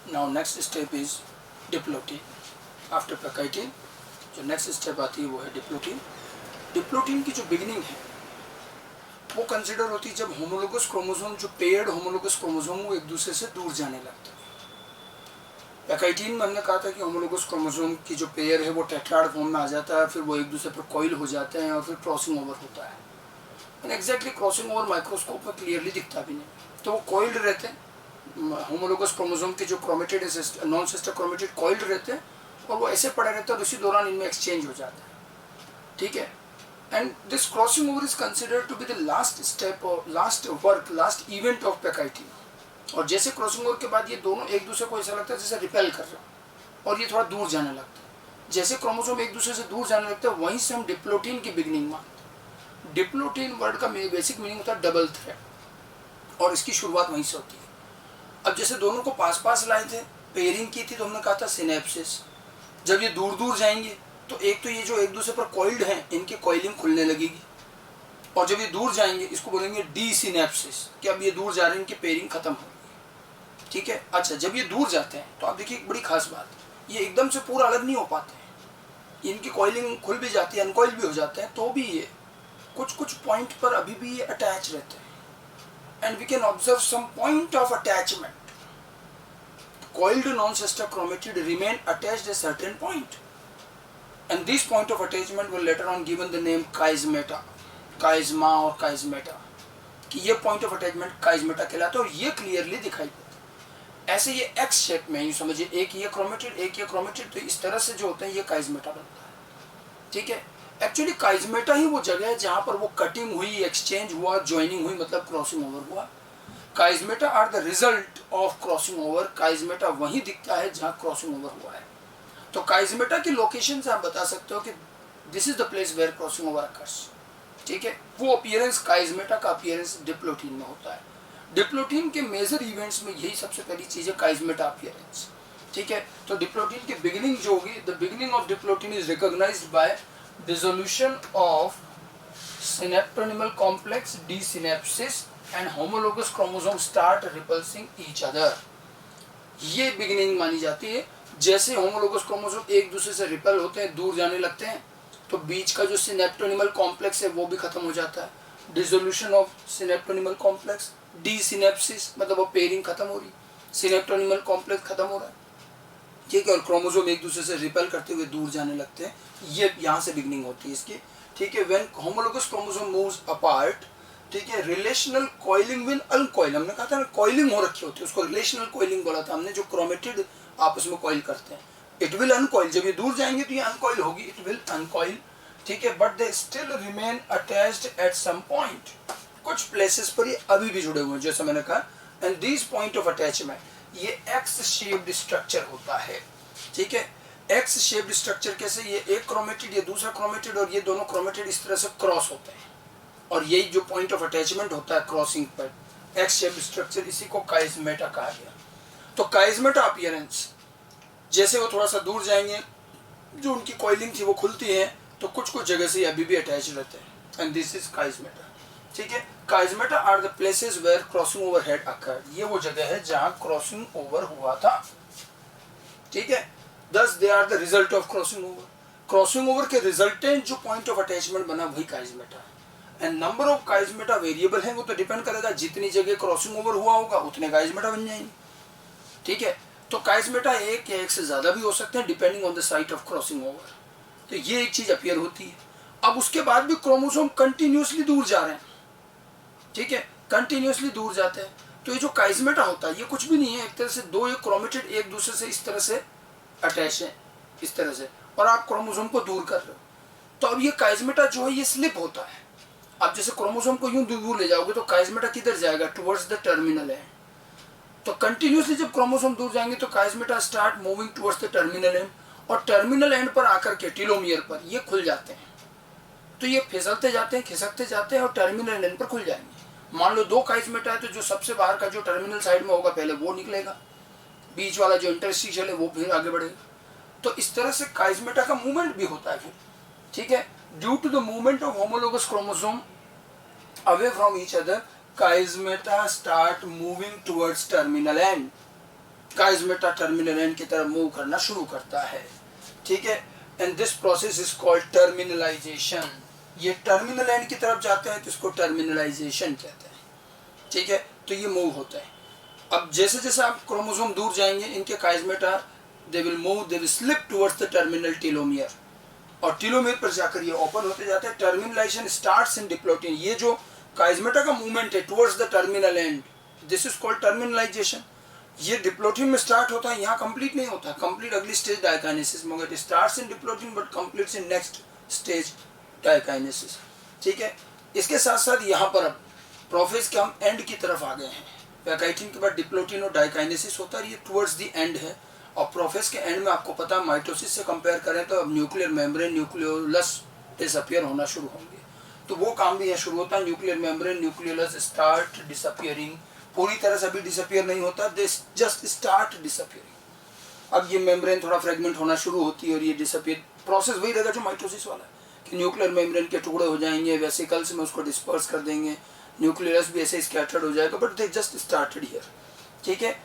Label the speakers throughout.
Speaker 1: Now next step is diplotene. After pachytene जो next step आती है वो है डिप्लोटीन। डिप्लोटीन की जो बिगिनिंग है वो कंसिडर होती है जब होमोलोगस क्रोमोसोम, जो पेयर्ड होमोलोगस क्रोमोसोम, वो एक दूसरे से दूर जाने लगते हैं। पैकाइटिन में हमने कहा था कि होमोलोगस क्रोमोसोम की जो पेयर है वो टेट्राड फॉर्म में आ जाता है, फिर वो एक दूसरे पर कॉइल हो जाते हैं और फिर क्रॉसिंग ओवर होता है। And exactly crossing over microscope में क्लियरली दिखता भी नहीं, तो वो कॉइल्ड रहते हैं। होमोलोगस क्रोमोसोम के जो chromatid non sister chromatid coiled रहते हैं और वो ऐसे पड़े रहते हैं और उसी दौरान इनमें एक्सचेंज हो जाता है। ठीक है, and this crossing over is considered to be the last step और last work, last event of pachytene. और जैसे क्रॉसिंग ओवर के बाद ये दोनों एक दूसरे को ऐसा लगता है जैसे रिपेल कर रहे हो और ये थोड़ा दूर जाने लगता है। जैसे क्रोमोसोम एक दूसरे से दूर जाने लगता है वहीं से हम डिप्लोटीन की बिगनिंग मानते हैं। डिप्लोटीन वर्ड का बेसिक मीनिंग होता है डबल थ्रेड और इसकी शुरुआत वहीं से होती है। अब जैसे दोनों को पास पास लाए थे, पेयरिंग की थी, तो हमने कहा था सिनेप्सिस। जब ये दूर दूर जाएंगे तो एक तो ये जो एक दूसरे पर कॉइल्ड हैं इनकी कॉइलिंग खुलने लगेगी, और जब ये दूर जाएंगे इसको बोलेंगे डी सिनेप्सिस, कि अब ये दूर जा रहे हैं, इनकी पेयरिंग खत्म होगी। ठीक है, अच्छा जब ये दूर जाते हैं तो आप देखिए एक बड़ी खास बात, ये एकदम से पूरा अलग नहीं हो पाते हैं, इनकी कॉइलिंग खुल भी जाती है, अनकॉइल भी हो जाते हैं, तो भी ये कुछ कुछ पॉइंट पर अभी भी ये अटैच रहते हैं। And we can observe some point of attachment. Coiled non-sister chromatid remain attached at a certain point, and this point of attachment will later on given the name chiasmata, chiasma और chiasmata, कि ये point of attachment chiasmata कहलाता है और ये clearly दिखाई देता है। ऐसे ये X शेप में, यूँ समझिए एक ये क्रोमेटिड एक ये क्रोमेटिड, तो इस तरह से जो होते हैं ये chiasmata बनता है। ठीक है, एक्चुअली chiasmata ही वो जगह है जहाँ पर वो कटिंग हुई, एक्सचेंज हुआ, ज्वाइनिंग हुई, मतलब क्रॉसिंग ओवर हुआ। Chiasmata are the result of crossing over. Chiasmata वहीं दिखता है जहां क्रॉसिंग ओवर हुआ है। तो काइजमेटा की लोकेशन से आप बता सकते हो कि this is the place where crossing over occurs. ठीक है, वो अपीयरेंस काइजमेटा का अपीयरेंस डिप्लोटीन में होता है। डिप्लोटीन के मेजर इवेंट्स में यही सबसे पहली चीज है, काइजमेटा अपीयरेंस। ठीक है, तो डिप्लोटीन की बिगिनिंग जो होगी, the beginning of diplotene is recognised by dissolution of synaptonemal complex, desynapsis, and homologous chromosome start repulsing each other। ये बिगिनिंग मानी जाती है। जैसे होमोलोगस क्रोमोसोम एक दूसरे से रिपेल होते हैं, दूर जाने लगते हैं, तो बीच का जो सिनेप्टोनिमल कॉम्प्लेक्स है वो भी खत्म हो जाता है। Dissolution of synaptonemal complex, D synapses, मतलब वो पेयरिंग खत्म हो रही, सिनेप्टोनिमल कॉम्प्लेक्स खत्म हो रहा है। ठीक है, और क्रोमोसोम एक दूसरे से रिपेल करते हुए दूर जाने लगते हैं, ये यहाँ से बिगिनिंग होती है इसकी। ठीक है, when homologous chromosome moves apart, ठीक है, रिलेशनल कॉइलिंग विल अनकॉइल, हमने कहा था ना कॉइलिंग हो रखी होती है, उसको रिलेशनल कॉइलिंग बोला था हमने, जो क्रोमेटिड आपस में कॉइल करते हैं। इट विल अनकॉइल, जब ये दूर जाएंगे तो ये अनकॉइल होगी, इट विल अनकॉइल। ठीक है, but they still remain attached at some point, कुछ प्लेसेस पर ये अभी भी जुड़े हुए हैं, जैसा मैंने कहा। And this point of attachment, ये एक्स शेप्ड स्ट्रक्चर होता है। ठीक है, एक्स शेप्ड स्ट्रक्चर कैसे, ये एक क्रोमेटिड, ये दूसरा क्रोमेटिड, और ये दोनों क्रोमेटिड इस तरह से क्रॉस होते हैं, और यही जो पॉइंट ऑफ अटैचमेंट होता है क्रॉसिंग पर, एक्स शेप स्ट्रक्चर, इसी को काइजमेटा कहा गया। तो काइजमेटा अपीयरेंस, जैसे वो थोड़ा सा दूर जाएंगे, जो उनकी कॉइलिंग थी वो खुलती है, तो कुछ कुछ जगह से अभी भी अटैच रहते हैं, एंड दिस इज काइजमेटा। ठीक है, chiasmata are the places where crossing over had occurred, ये वो जगह है जहां क्रॉसिंग ओवर हुआ था। ठीक है, thus they are the result of crossing over. Crossing over के रिजल्टेंट जो पॉइंट ऑफ अटैचमेंट बना वही काइजमेटा है। And number of chiasmata variable है, वो तो डिपेंड करेगा, जितनी जगह क्रॉसिंग ओवर हुआ होगा उतने काइजमेटा बन जाएंगे। ठीक है, तो काइजमेटा एक या एक से ज्यादा भी हो सकते हैं depending on the site of crossing over. तो ये एक चीज अपीयर होती है। अब उसके बाद भी क्रोमोसोम कंटिन्यूसली दूर जा रहे हैं। ठीक है, कंटिन्यूसली दूर जाते हैं, तो ये जो काइजमेटा होता है ये कुछ भी नहीं है, एक तरह से दो ये क्रोमेटिड एक दूसरे से इस तरह से अटैच है, इस तरह से, और आप क्रोमोसोम को दूर कर रहे हो। तो अब ये काइजमेटा जो है ये स्लिप होता है। अब जैसे क्रोमोसोम को यूं दूर ले जाओगे तो काइजमेटा किधर जाएगा, टुवर्ड्स द टर्मिनल एंड। तो कंटिन्यूसली जब क्रोमोसोम दूर जाएंगे तो chiasmata start moving towards the terminal end, और टर्मिनल एंड पर आकर के टीलोमियर पर ये खुल जाते हैं। तो ये फिसलते जाते हैं, खिसकते जाते हैं और टर्मिनल एंड पर खुल जाएंगे। मान लो दो काइजमेटा है तो जो सबसे बाहर का जो टर्मिनल साइड में होगा पहले वो निकलेगा, बीच वाला जो इंटरस्टिशियल है वो फिर आगे बढ़ेगा। तो इस तरह से काइजमेटा का मूवमेंट भी होता है फिर। ठीक है, due to the movement of homologous chromosome away from each other, chiasmata start moving towards terminal end. Chiasmata terminal end की तरफ मूव करना शुरू करता है, ठीक है। And this process is called terminalisation. ये टर्मिनल एंड की तरफ जाते हैं तो इसको टर्मिनलाइजेशन कहते हैं, ठीक है। तो ये मूव होता है। अब जैसे जैसे आप क्रोमोसोम दूर जाएंगे, इनके chiasmata they will move, they will slip towards the terminal telomere, और टेलोमियर पर जाकर ये ओपन होते जाते हैं। Terminalisation starts in diplotene. ये जो काइजमेटा का मूवमेंट है towards the terminal end, this is called terminalisation. ये डिप्लोटिन में स्टार्ट होता है, यहाँ कंप्लीट नहीं होता। कंप्लीट अगली स्टेज डायकाइनेसिस में होगा। It starts in diplotene but completes in next stage diakinesis, ठीक है। इसके साथ साथ यहाँ पर अब प्रोफेज के हम एंड की तरफ आ गए हैं। पैकाइटिन के बाद डिप्लोटिन और डायकाइनेसिस होता है, ये टुवर्ड्स द एंड है। और प्रोफेज के एंड में आपको पता है माइटोसिस से कंपेयर करें तो अब न्यूक्लियर मेम्ब्रेन, न्यूक्लियोलस डिसअपियर होना शुरू होंगे। तो वो काम भी यहाँ शुरू होता है। Nuclear membrane, nucleolus start disappearing. पूरी तरह से अभी डिसअपियर नहीं होता, दे जस्ट स्टार्ट डिसअपियरिंग। अब ये मेम्ब्रेन थोड़ा फ्रेगमेंट होना शुरू होती है और ये डिसअपियर प्रोसेस वही रहेगा जो माइटोसिस वाला है कि न्यूक्लियर मेम्ब्रेन के टुकड़े हो जाएंगे, वेसिकल्स में उसको डिस्पर्स कर देंगे, न्यूक्लियस भी ऐसे स्कैटर्ड हो जाएगा, but they just started here, ठीक है।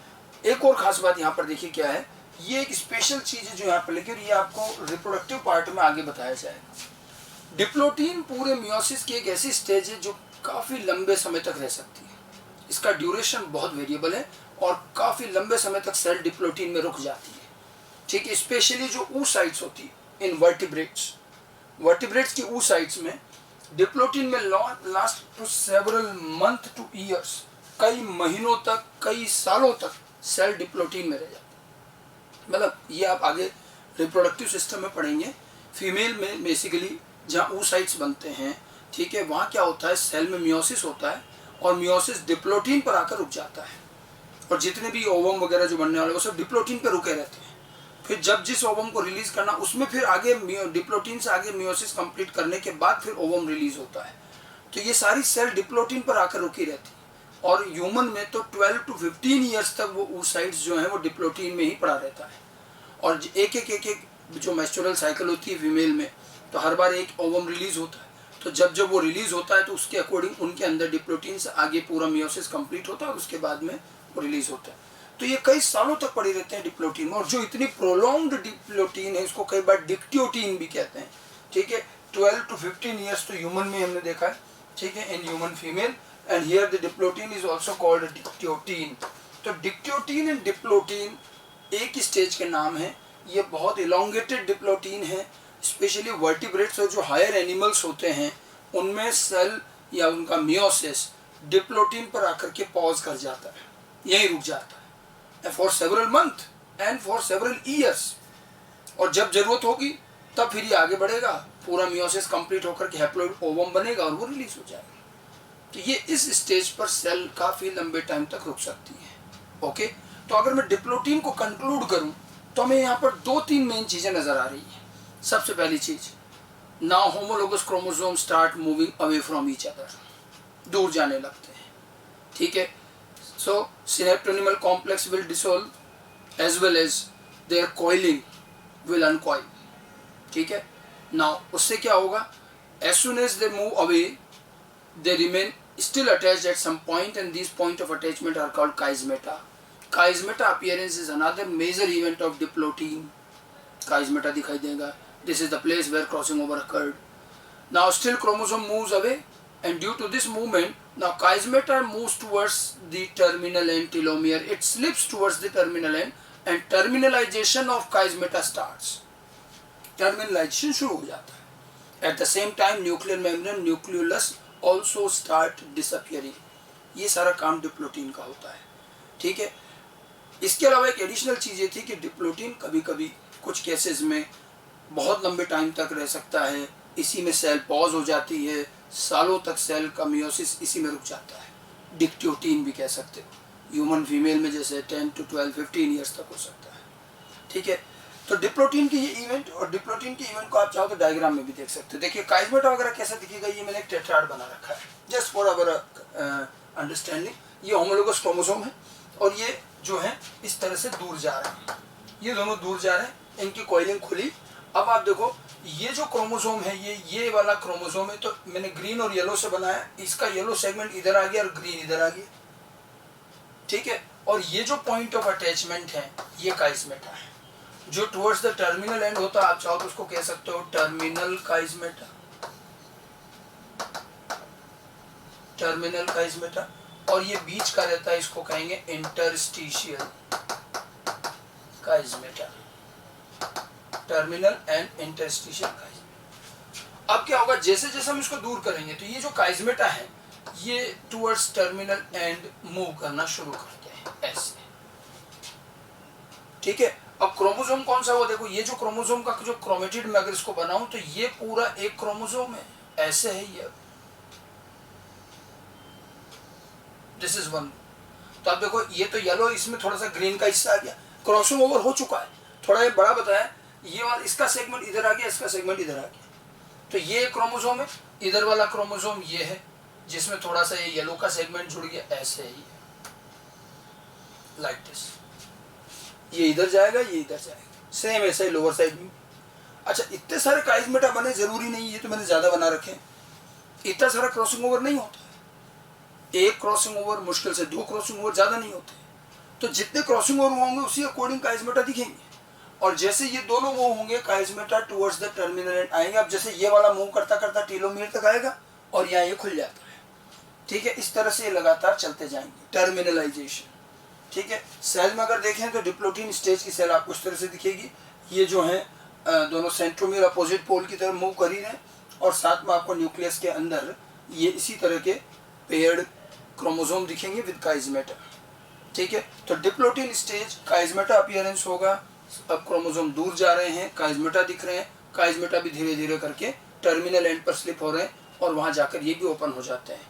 Speaker 1: एक और खास बात यहाँ पर देखिए क्या है, ये एक स्पेशल चीज़ है जो यहाँ पर लेकर ये आपको रिप्रोडक्टिव पार्ट में आगे बताया जाएगा। डिप्लोटिन पूरे मियोसिस की एक ऐसी स्टेज है जो काफ़ी लंबे समय तक रह सकती है। इसका ड्यूरेशन बहुत वेरिएबल है और काफ़ी लंबे समय तक सेल डिप्लोटिन में रुक जाती है, ठीक है। स्पेशली जो oocytes होती है इन वर्टिब्रेट्स की oocytes में डिप्लोटिन में last to several month to years, कई महीनों तक, कई सालों तक सेल डिप्लोटिन में रह जाती है। मतलब ये आप आगे रिप्रोडक्टिव सिस्टम में पढ़ेंगे। फीमेल में बेसिकली जहाँ oocytes बनते हैं, ठीक है, वहाँ क्या होता है, सेल में मियोसिस होता है और मियोसिस डिप्लोटिन पर आकर रुक जाता है। और जितने भी ओवम वगैरह जो बनने वाले वो सब डिप्लोटिन पर रुके रहते हैं। फिर जब जिस ओवम को रिलीज करना उसमें फिर आगे डिप्लोटिन से आगे मियोसिस कंप्लीट करने के बाद फिर ओवम रिलीज होता है। तो ये सारी सेल डिप्लोटिन पर आकर रुकी रहती है। और ह्यूमन में तो 12 to 15 ईयर्स तक वो oocytes जो हैं वो डिप्लोटिन में ही पड़ा रहता है। और एक एक जो मेस्टुरल साइकिल होती है फीमेल में, तो हर बार एक ओवम रिलीज होता है। तो जब जब वो रिलीज होता है तो उसके अकॉर्डिंग उनके अंदर डिप्लोटिन से आगे पूरा मियोसिस कंप्लीट होता है और उसके बाद में वो रिलीज होता है। तो ये कई सालों तक पड़े रहते हैं डिप्लोटिन में। और जो इतनी प्रोलॉन्ग्ड डिप्लोटिन है इसको कई बार डिक्टियोटिन भी कहते हैं, ठीक है। 12 to 15 ईयर्स तो ह्यूमन में हमने देखा है, ठीक है, in human female. And here the diplotene is also called dictyotene. तो डिक्टियोटिन एंड डिप्लोटिन एक ही स्टेज के नाम है। ये बहुत इलोंगेटेड डिप्लोटिन है। स्पेशली वर्टिब्रेट्स और जो हायर एनिमल्स होते हैं उनमें सेल या उनका मियोसिस डिप्लोटिन पर आकर के पॉज कर जाता है, यहीं रुक जाता है for several month and for several years. और जब जरूरत होगी तब फिर ये आगे बढ़ेगा, पूरा मियोसिस कंप्लीट होकर के हैप्लॉइड ओवम बनेगा और वो रिलीज हो जाएगा। तो ये इस स्टेज पर सेल काफ़ी लंबे टाइम तक रुक सकती है। ओके, तो अगर मैं डिप्लोटिन को कंक्लूड करूं तो हमें यहाँ पर 2-3 मेन चीज़ें नज़र आ रही हैं। सबसे पहली चीज़, now homologous chromosome start moving away from each other, दूर जाने लगते हैं, ठीक है। So synaptonemal complex will dissolve as well as their coiling will uncoil, ठीक है। नाउ उससे क्या होगा, as soon as they move away they remain still attached at some point and these point of attachment are called chiasmata. Chiasmata appearance is another major event of diplotin. Chiasmata दिखाई देगा. This is the place where crossing over occurred. Now still chromosome moves away and due to this movement now chiasmata moves towards the terminal end telomere. It slips towards the terminal end and terminalization of chiasmata starts. Terminalization शुरू हो जाता है. At the same time nuclear membrane nucleolus also start disappearing. ये सारा काम diplotene का होता है, ठीक है। इसके अलावा एक एडिशनल चीज़ ये थी कि डिप्लोटिन कभी कभी कुछ केसेस में बहुत लंबे टाइम तक रह सकता है, इसी में सेल पॉज हो जाती है, सालों तक सेल का मियोसिस इसी में रुक जाता है, डिक्टियोटिन भी कह सकते हो। ह्यूमन फीमेल में जैसे 10 to 12, 15 ईयर्स तक हो सकता है, ठीक है। तो डिप्लोटिन की ये इवेंट, और डिप्लोटिन के इवेंट को आप चाहो तो डायग्राम में भी देख सकते हो। देखिए काइस्मेटा वगैरह कैसा दिखेगा, ये मैंने एक टेट्राड बना रखा है जस्ट फॉर अवर अंडरस्टैंडिंग। ये होमोलोगस क्रोमोसोम है और ये जो है इस तरह से दूर जा रहे हैं, ये दोनों दूर जा रहे हैं, इनकी कॉइलिंग खुली। अब आप देखो ये जो क्रोमोसोम है ये वाला क्रोमोसोम है, तो मैंने ग्रीन और येलो से बनाया, इसका येलो सेगमेंट इधर आ गया और ग्रीन इधर आ गया, ठीक है। और ये जो पॉइंट ऑफ अटैचमेंट है ये काइजमेटा है, जो टुवर्ड्स द टर्मिनल एंड होता है, आप चाहो तो उसको कह सकते हो टर्मिनल काइजमेटा, टर्मिनल काइजमेटा। और ये बीच का रहता है, इसको कहेंगे इंटरस्टिशियल काइजमेटा, टर्मिनल एंड इंटरस्टिशियल काइजमेटा। अब क्या होगा, जैसे जैसे हम इसको दूर करेंगे तो ये जो काइजमेटा है ये टुवर्ड्स टर्मिनल एंड मूव करना शुरू करते हैं ऐसे, ठीक है। अब क्रोमोसोम कौन सा, वो देखो ये जो क्रोमोसोम का जो क्रोमेटिड में अगर इसको बनाऊं तो ये पूरा एक क्रोमोसोम है, ऐसे है ये, दिस इज वन। तो आप देखो ये तो येलो, इसमें थोड़ा सा ग्रीन का हिस्सा आ गया, क्रॉसिंग ओवर हो चुका है, थोड़ा ये बड़ा बताया, ये वाला इसका सेगमेंट इधर आ गया, इसका सेगमेंट इधर आ गया, तो ये क्रोमोसोम है, इधर वाला क्रोमोसोम ये है जिसमें थोड़ा सा ये येलो का सेगमेंट जुड़ गया, ऐसे है ये, लाइक दिस, ये इधर जाएगा, ये इधर जाएगा, सेम ऐसे ही लोअर साइड में। अच्छा, इतने सारे काइजमेटा बने जरूरी नहीं, ये तो मैंने ज्यादा बना रखे, इतना सारा क्रॉसिंग ओवर नहीं होता, एक क्रॉसिंग ओवर मुश्किल से, दो क्रॉसिंग ओवर ज्यादा नहीं होते, तो जितने क्रॉसिंग ओवर होंगे उसी अकॉर्डिंग काइजमेटा दिखेंगे। और जैसे ये दोनों मूव होंगे काइजमेटा टुवर्ड्स द टर्मिनल एंड आएंगे। अब जैसे ये वाला मूव करता करता टीलोमियर तक आएगा और यहाँ ये खुल जाता है, ठीक है। इस तरह से ये लगातार चलते जाएंगे, टर्मिनलाइजेशन, ठीक है। सेल में अगर देखें तो डिप्लोटीन स्टेज की सेल आपको इस तरह से दिखेगी, ये जो है दोनों सेंट्रोमियर अपोजिट पोल की तरफ मूव कर ही रहे, और साथ में आपको न्यूक्लियस के अंदर ये इसी तरह के पेयर्ड क्रोमोसोम दिखेंगे विद काइजमेटा, ठीक है। तो डिप्लोटीन स्टेज काइजमेटा अपीयरेंस होगा, अब क्रोमोसोम दूर जा रहे हैं, काइजमेटा दिख रहे हैं, काइजमेटा भी धीरे धीरे करके टर्मिनल एंड पर स्लिप हो रहे हैं और वहां जाकर ये भी ओपन हो जाते हैं,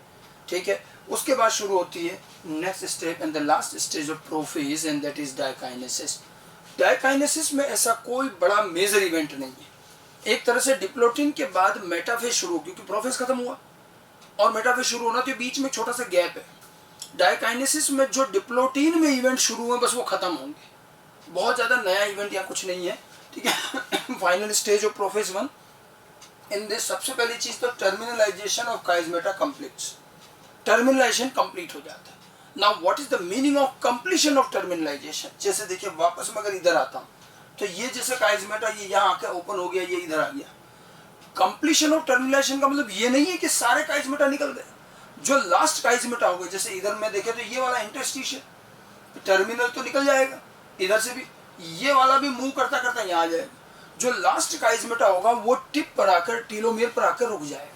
Speaker 1: ठीक है। उसके बाद शुरू होती है next step and the last stage of prophase, and that is diakinesis. Diakinesis में ऐसा कोई बड़ा मेजर इवेंट नहीं है, एक तरह से डिप्लोटीन के बाद मेटाफेज शुरू, क्योंकि प्रोफेज खत्म हुआ और मेटाफेज शुरू होना, तो बीच में छोटा सा गैप है। डायकाइनेसिस में जो डिप्लोटीन में इवेंट शुरू हुए बस वो खत्म होंगे, बहुत ज्यादा नया इवेंट या कुछ नहीं है, ठीक है। Final stage of prophase one in this, सबसे पहली चीज तो terminalisation of chiasmata completes, terminalisation complete हो जाता है। Now what is the meaning of completion of terminalisation, जैसे देखिए वापस में अगर इधर आता हूं तो ये जैसे काइजमेटा ये यहाँ आकर ओपन हो गया, ये इधर आ गया। कंप्लीशन ऑफ टर्मिनलाइजेशन का मतलब ये नहीं है कि सारे काइजमेटा निकल गए, जो लास्ट काइजमेटा हो गए, जैसे इधर में देखे तो ये वाला इंटरस्टिशियल टर्मिनल तो निकल जाएगा, इधर से भी ये वाला भी मूव करता करता यहाँ आ जाएगा, जो लास्ट काइजमेटा होगा वो टिप पर आकर टीलोमियर पर आकर रुक जाएगा।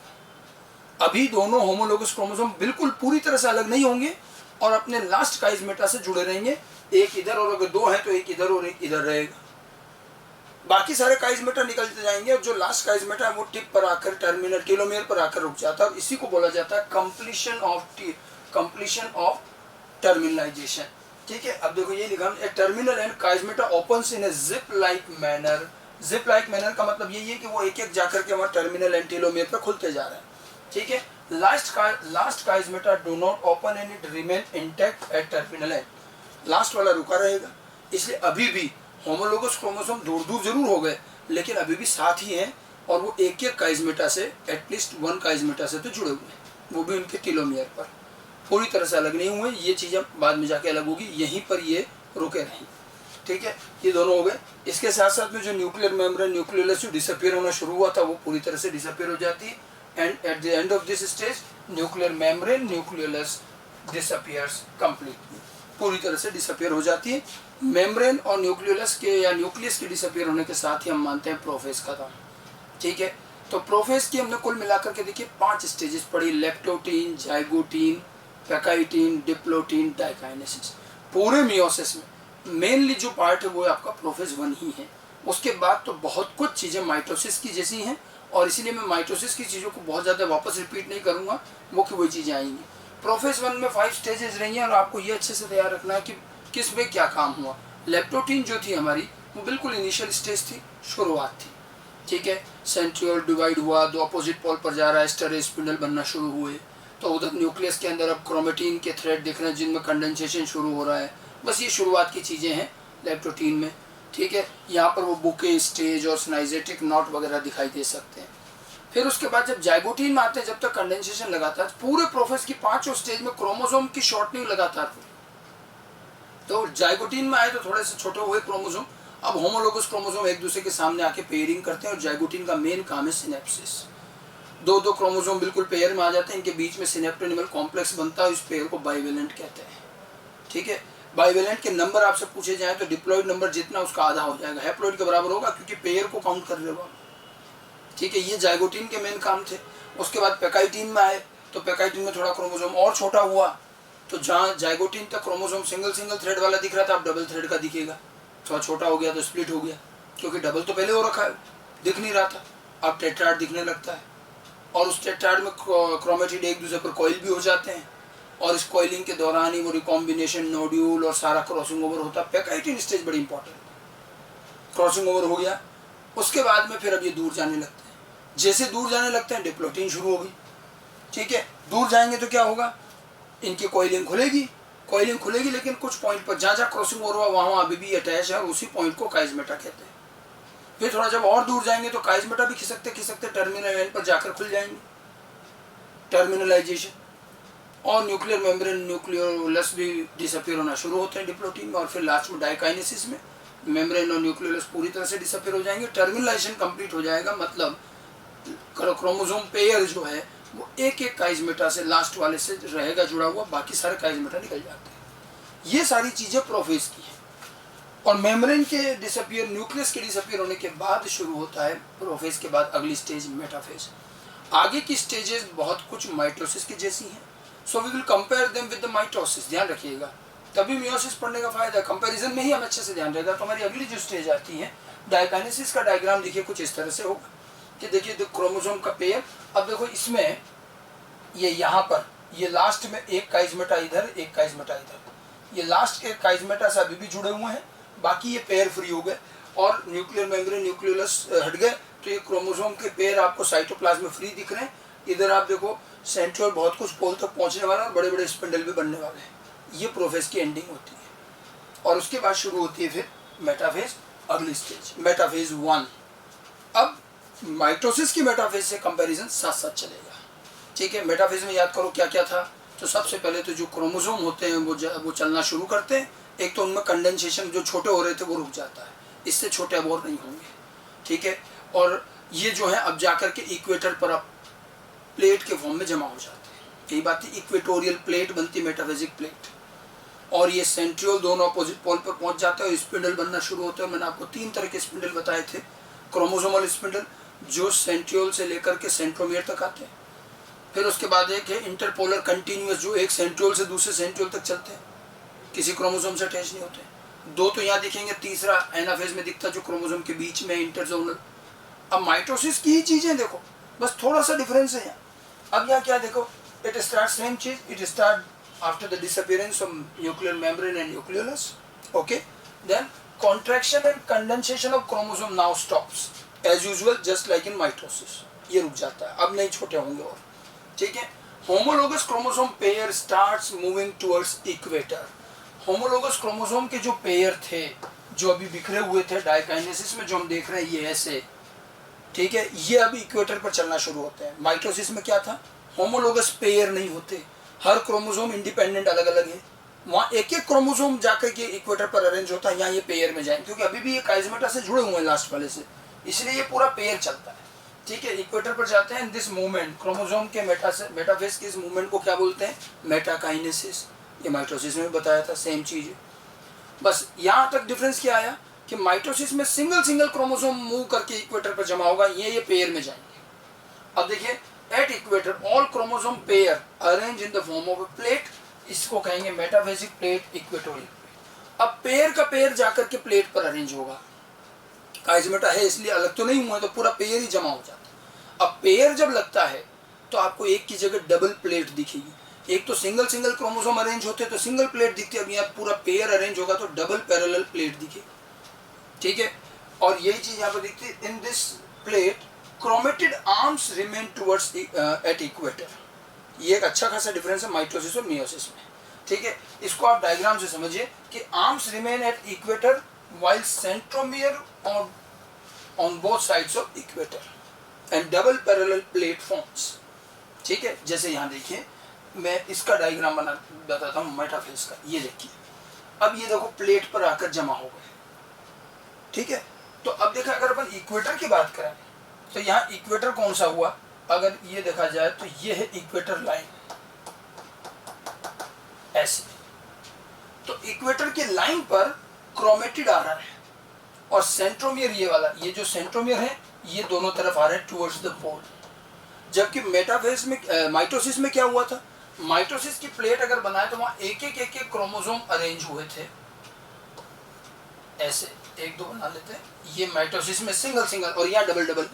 Speaker 1: अभी दोनों होमोलोगस क्रोमोसोम बिल्कुल पूरी तरह से अलग नहीं होंगे और अपने लास्ट काइजमेटा से जुड़े रहेंगे, एक इधर, और अगर दो है तो एक इधर और एक इधर रहेगा, बाकी सारे काइजमेटा निकलते जाएंगे और जो लास्ट काइजमेटा है वो टिप पर आकर टर्मिनल टीलोमियर पर आकर रुक जाता है, और इसी को बोला जाता है कंप्लीशन ऑफ टर्मिनलाइजेशन, ठीक है। अब देखो ये लिखा है terminal end chiasmata opens in a zip like manner. Zip like manner का मतलब यही है कि वो एक एक जाकर के वहाँ टर्मिनल एंड टीलोमियर पर खुलते जा रहे हैं, ठीक है। Last chiasmata do not open and it remain intact at terminal end, last वाला रुका रहेगा, इसलिए अभी भी होमोलोगस क्रोमोसोम दूर दूर जरूर हो गए लेकिन अभी भी साथ ही हैं, और वो एक एक काइजमेटा से, एटलीस्ट वन काइजमेटा से तो जुड़े हुए हैं, वो भी उनके टीलोमियर पर, पूरी तरह से अलग नहीं हुए। ये चीज़ें बाद में जाके अलग होगी, यहीं पर ये रुके रहें, ठीक है। ये दोनों हो गए। इसके साथ साथ में जो न्यूक्लियर मेम्ब्रेन, न्यूक्लियोलस जो डिसअपियर होना शुरू हुआ था वो पूरी तरह से डिसअपियर हो जाती है, and at the end of this stage nuclear membrane, nucleolus disappears completely, पूरी तरह से डिसअपियर हो जाती है। मेम्ब्रेन और न्यूक्लियोलस के या न्यूक्लियस के डिसअपियर होने के साथ ही हम मानते हैं प्रोफेज खत्म, ठीक है। तो प्रोफेज की हमने कुल मिलाकर के देखिए 5 स्टेजेस पढ़ी, leptotene, zygotene, pachytene, diplotene, diakinesis. पूरे मियोसिस में मेनली जो पार्ट है वो आपका प्रोफेज 1 ही है, उसके बाद तो बहुत कुछ चीज़ें माइटोसिस की जैसी हैं, और इसीलिए मैं माइटोसिस की चीज़ों को बहुत ज़्यादा वापस रिपीट नहीं करूँगा, मुख्य वही चीज़ें आएंगी। प्रोफेज 1 में 5 स्टेजेस रही हैं और आपको ये अच्छे से तैयार रखना है कि किस में क्या काम हुआ। लेप्टोटीन जो थी हमारी वो बिल्कुल इनिशियल स्टेज थी, शुरुआत थी, ठीक है। सेंट्रियोल डिवाइड हुआ, दो अपोजिट पोल पर जा रहा है, स्टेरॉइड स्पिंडल बनना शुरू हुए, तो उधर न्यूक्लियस के अंदर अब क्रोमेटिन के थ्रेड दिख रहे हैं जिनमें कंडेंसेशन शुरू हो रहा है, बस ये शुरुआत की चीज़ें हैं लेप्टोटीन में, ठीक है। यहाँ पर वो बुके स्टेज और स्नाइजेटिक नॉट वगैरह दिखाई दे सकते हैं। फिर उसके बाद जब जाइगोटीन में आते हैं, जब तक कंडेंसेशन लगातार, पूरे प्रोफेज की 5 स्टेज में क्रोमोसोम की शॉर्टनिंग लगातार हुई, तो जाइगोटीन में आए तो थोड़े से छोटे हुए क्रोमोसोम। अब होमोलोगस क्रोमोसोम एक दूसरे के सामने आके पेयरिंग करते हैं और जाइगोटीन का मेन काम है सिनेप्सिस। दो दो क्रोमोसोम बिल्कुल पेयर में आ जाते हैं, इनके बीच में सिनेप्टोनिमल कॉम्प्लेक्स बनता है, इस पेयर को बाइवेलेंट कहते हैं। ठीक है, बाइवेलेंट के नंबर आपसे पूछे जाए तो डिप्लॉइड नंबर जितना उसका आधा हो जाएगा, हैप्लॉइड के बराबर होगा, क्योंकि पेयर को काउंट कर रहे हो। ठीक है, ये जाइगोटीन के मेन काम थे। उसके बाद पैकाइटीन में आए तो पैकाइटीन में थोड़ा क्रोमोसोम और छोटा हुआ, तो जहाँ जाइगोटीन तक क्रोमोसोम सिंगल सिंगल थ्रेड वाला दिख रहा था, अब डबल थ्रेड का दिखेगा। थोड़ा छोटा हो गया तो स्प्लिट हो गया, क्योंकि डबल तो पहले हो रखा है, दिख नहीं रहा था, अब टेट्राड दिखने लगता है। और उस टेट्राड में क्रोमेटिड एक दूसरे पर कॉइल भी हो जाते हैं, और इस कॉइलिंग के दौरान ही वो रिकॉम्बिनेशन, नोड्यूल और सारा क्रॉसिंग ओवर होता है। पैकाइटीन स्टेज बड़ी इंपॉर्टेंट, क्रॉसिंग ओवर हो गया। उसके बाद में फिर अब ये दूर जाने लगते हैं, जैसे दूर जाने लगते हैं डिप्लोटीन शुरू होगी। ठीक है, दूर जाएंगे तो क्या होगा, इनकी कॉइलिंग खुलेगी, लेकिन कुछ पॉइंट पर जहाँ जहाँ क्रॉसिंग ओवर हुआ वहाँ अभी भी अटैच है, और उसी पॉइंट को काइजमेटा कहते हैं। फिर थोड़ा जब और दूर जाएंगे तो काइजमेटा भी खिसकते टर्मिनल एंड पर जाकर खुल जाएंगे, टर्मिनलाइजेशन। और न्यूक्लियर मेम्ब्रेन, न्यूक्लियोलस भी डिसअपियर होना शुरू होते हैं डिप्लोटीन में, और फिर लास्ट में डाइकाइनेसिस में मेम्ब्रेन और न्यूक्लियोलस पूरी तरह से डिसअपियर हो जाएंगे, टर्मिनलाइजेशन कंप्लीट हो जाएगा। मतलब क्रोमोसोम पेयर जो है वो एक एक काइजमेटा से, लास्ट वाले से रहेगा जुड़ा हुआ, बाकी सारे काइजमेटा निकल जाते हैं। ये सारी चीज़ें प्रोफेज की है। और मेम्ब्रेन के डिसअपियर, न्यूक्लियस के डिसअपियर होने के बाद शुरू होता है प्रोफेज के बाद अगली स्टेज मेटाफेज। आगे की स्टेजेस बहुत कुछ माइटोसिस की जैसी हैं, so we will compare them with the mitosis. ध्यान रखिएगा, तभी मियोसिस पढ़ने का फायदा है, कंपैरिजन में ही हम अच्छे से ध्यान रहेगा। तो हमारी अगली जो स्टेज आती है डाइकाइनेसिस का डायग्राम देखिए कुछ इस तरह से होगा कि देखिए क्रोमोसोम का पेयर। अब देखो इसमें ये यहाँ पर ये लास्ट में एक काइजमेटा इधर, एक काइजमेटा इधर, ये लास्ट के काइजमेटा से अभी भी जुड़े हुए हैं, बाकी ये पेयर फ्री हो गए और न्यूक्लियर मेम्ब्रेन, न्यूक्लियोलस हट गए। तो ये क्रोमोसोम के पेयर आपको साइटोप्लाज्म में फ्री दिख रहे हैं। इधर आप देखो सेंट्रियोल बहुत कुछ पोल तक पहुंचने वाला है, बड़े बड़े स्पिंडल भी बनने वाले हैं। ये प्रोफेज की एंडिंग होती है, और उसके बाद शुरू होती है फिर मेटाफेज, अगली स्टेज मेटाफेज 1। अब माइटोसिस की मेटाफेज से कंपैरिजन साथ साथ चलेगा। ठीक है, मेटाफेज में याद करो क्या क्या था। तो सबसे पहले तो जो क्रोमोसोम होते हैं वो चलना शुरू करते हैं। एक तो उनमें कंडेंसेशन, जो छोटे हो रहे थे वो रुक जाता है, इससे छोटे अब और नहीं होंगे। ठीक है, और ये जो है अब जाकर के इक्वेटर पर अब प्लेट के फॉर्म में जमा हो जाते हैं। यही बात है, इक्वेटोरियल प्लेट बनती, मेटाफेजिक प्लेट, और ये सेंट्रियोल दोनों अपोजिट पोल पर पहुंच जाते हैं और स्पिंडल बनना शुरू होता है। मैंने आपको 3 तरह के स्पिंडल बताए थे। क्रोमोसोमल स्पिंडल जो सेंट्रियोल से लेकर के सेंट्रोमियर तक आते हैं, फिर उसके बाद एक है इंटरपोलर कंटिन्यूअस, जो एक सेंट्रियोल से दूसरे सेंट्रियोल तक चलते हैं, किसी क्रोमोसोम से अटैच नहीं होते। 2 तो यहाँ दिखेंगे, तीसरा एनाफेज में दिखता है जो क्रोमोसोम के बीच में इंटरजोनल। अब माइटोसिस की ही चीजें देखो, बस थोड़ा सा डिफरेंस है यहाँ। अब यहाँ क्या देखो, इट स्टार्ट सेम चीज, it start after the disappearance of nuclear membrane and nucleolus. Okay, then contraction and condensation of chromosome now stops as usual, just like in mitosis. ये रुक जाता है, अब नहीं छोटे होंगे और। ठीक है, homologous chromosome pair starts moving towards equator. homologous chromosome के जो पेयर थे, जो अभी बिखरे हुए थे डाइकाइनेसिस में, जो हम देख रहे हैं ये ऐसे, ठीक है, ये अभी इक्वेटर पर चलना शुरू होते हैं। माइटोसिस में क्या था, होमोलोगस पेयर नहीं होते, हर क्रोमोसोम इंडिपेंडेंट अलग अलग है। वहाँ एक एक क्रोमोसोम जाकर के इक्वेटर पर अरेंज होता है, यहाँ ये पेयर में जाए, क्योंकि अभी भी ये काइजमेटा से जुड़े हुए हैं लास्ट वाले से, इसलिए ये पूरा पेयर चलता है। ठीक है, इक्वेटर पर जाते हैं। दिस मूवमेंट क्रोमोसोम के मेटाफेज के इस मूवमेंट को क्या बोलते हैं, मेटाकाइनेसिस। ये माइटोसिस में बताया था, सेम चीज है। बस यहाँ तक डिफरेंस क्या आया कि माइटोसिस में सिंगल सिंगल क्रोमोसोम मूव करके इक्वेटर पर जमा होगा, ये पेयर में जाएंगे। अब देखिए, at equator all chromosome pair arrange in the form of a plate, इसको कहेंगे मेटाफेजिक प्लेट, इक्वेटोरियल प्लेट। अब पेयर का पेयर जाकर के प्लेट पर अरेंज होगा, काइजमेटा है इसलिए अलग तो नहीं हुआ, तो पूरा पेयर ही जमा हो जाता है। अब पेयर जब लगता है तो आपको एक की जगह डबल प्लेट दिखेगी। एक तो सिंगल सिंगल क्रोमोसोम अरेंज होते तो सिंगल प्लेट दिखती है, अब यहाँ पूरा पेयर अरेंज होगा तो डबल पैरेलल प्लेट दिखेगी। ठीक है, और यही चीज यहाँ पर दिखती है। In this plate chromatid arms remain towards at equator. ये एक अच्छा खासा डिफरेंस है माइटोसिस और मियोसिस में। ठीक है, इसको आप डायग्राम से समझिए कि arms remain at equator while centromere on both sides of equator and double parallel plate forms. ठीक है, जैसे यहाँ देखिए, मैं इसका डायग्राम बताता हूँ मेटाफेज का। ये देखिए, अब ये देखो प्लेट पर आकर जमा हो गए, ठीक है। तो अब देखा अगर अपन इक्वेटर की बात करें तो यहाँ इक्वेटर कौन सा हुआ, अगर ये देखा जाए तो ये है इक्वेटर लाइन ऐसे। तो इक्वेटर के लाइन पर क्रोमेटिड आ रहा है और सेंट्रोमियर ये वाला, ये जो सेंट्रोमियर है ये दोनों तरफ आ रहे हैं टुवर्ड्स द पोल। जबकि मेटाफेज में माइटोसिस में क्या हुआ था, माइटोसिस की प्लेट अगर बनाए तो वहां एक एक क्रोमोसोम अरेंज हुए थे ऐसे, एक दो बना लेते हैं, ये माइटोसिस में सिंगल सिंगल और यहाँ डबल डबल।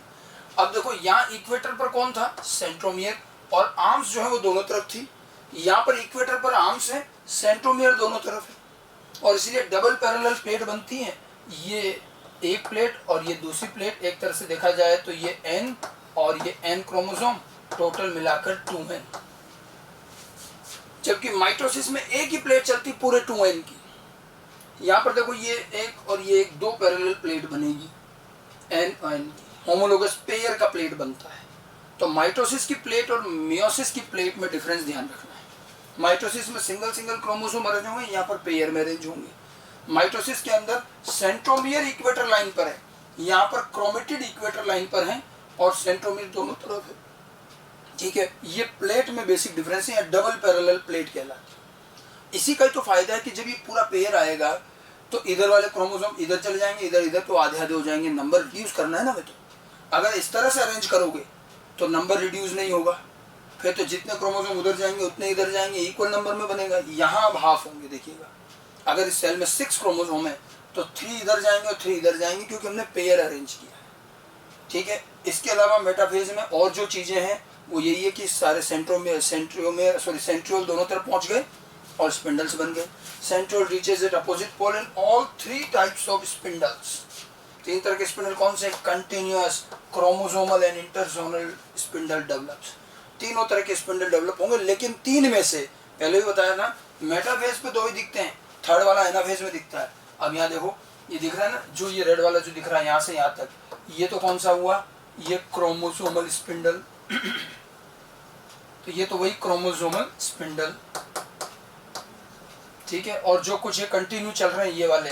Speaker 1: अब देखो यहाँ इक्वेटर पर कौन था, सेंट्रोमियर, और आर्म्स जो है वो दोनों तरफ थी। यहाँ पर इक्वेटर पर आर्म्स है, सेंट्रोमियर दोनों तरफ है, और इसलिए डबल पैरेलल प्लेट बनती है। ये एक प्लेट और ये दूसरी प्लेट, एक तरह से देखा जाए तो ये N और ये N क्रोमोसोम, टोटल मिलाकर 2N। जबकि माइटोसिस में एक ही प्लेट चलती पूरे 2N की। यहाँ पर देखो ये एक और ये एक, दो पैरेलल प्लेट बनेगी N और N की, होमोलोगस पेयर का प्लेट बनता है। तो माइटोसिस की प्लेट और मियोसिस की प्लेट में डिफरेंस ध्यान रखना है। माइटोसिस में सिंगल सिंगल क्रोमोसोम अरेंज होंगे, यहाँ पर पेयर में अरेंज होंगे। माइटोसिस के अंदर सेंट्रोमियर इक्वेटर लाइन पर है, यहाँ पर क्रोमेटिड इक्वेटर लाइन पर है, और सेंट्रोमियर दोनों तरफ है, ठीक है। ये प्लेट में बेसिक डिफरेंस है, डबल पैरेलल प्लेट कहलाती है। इसी का तो फायदा है कि जब ये पूरा पेयर आएगा तो इधर वाले क्रोमोसोम इधर चले जाएंगे, इधर इधर तो आधे आधे हो जाएंगे, नंबर रिड्यूस करना है ना। मैं तो अगर इस तरह से अरेंज करोगे तो नंबर रिड्यूस नहीं होगा, फिर तो जितने क्रोमोसोम उधर जाएंगे उतने इधर जाएंगे, इक्वल नंबर में बनेगा। यहाँ अब हाफ होंगे, देखिएगा अगर इस सेल में 6 क्रोमोसोम है तो 3 इधर जाएंगे और 3 इधर जाएंगे, क्योंकि हमने पेयर अरेंज किया है, ठीक है। इसके अलावा मेटाफेज में और जो चीजें हैं वो यही है कि सारे सेंट्रियोल दोनों तरफ पहुंच गए और स्पिंडल्स बन गए। Centriole reaches at opposite pole in all 3 types of spindles. 3 तरह के स्पिंडल कौन से, continuous, chromosomal and interzonal spindle develops. तीनों तरह के स्पिंडल डेवलप होंगे, लेकिन 3 में से पहले भी बताया था मेटाफेज पे 2 ही दिखते हैं, थर्ड वाला एनाफेज में दिखता है। अब यहाँ देखो ये दिख रहा है ना, जो ये रेड वाला जो दिख रहा है यहाँ से यहाँ तक, ये तो कौन सा हुआ, ये क्रोमोसोमल स्पिंडल। तो ये तो वही क्रोमोसोमल स्पिंडल, ठीक है। और जो कुछ ये कंटिन्यू चल रहे हैं ये वाले,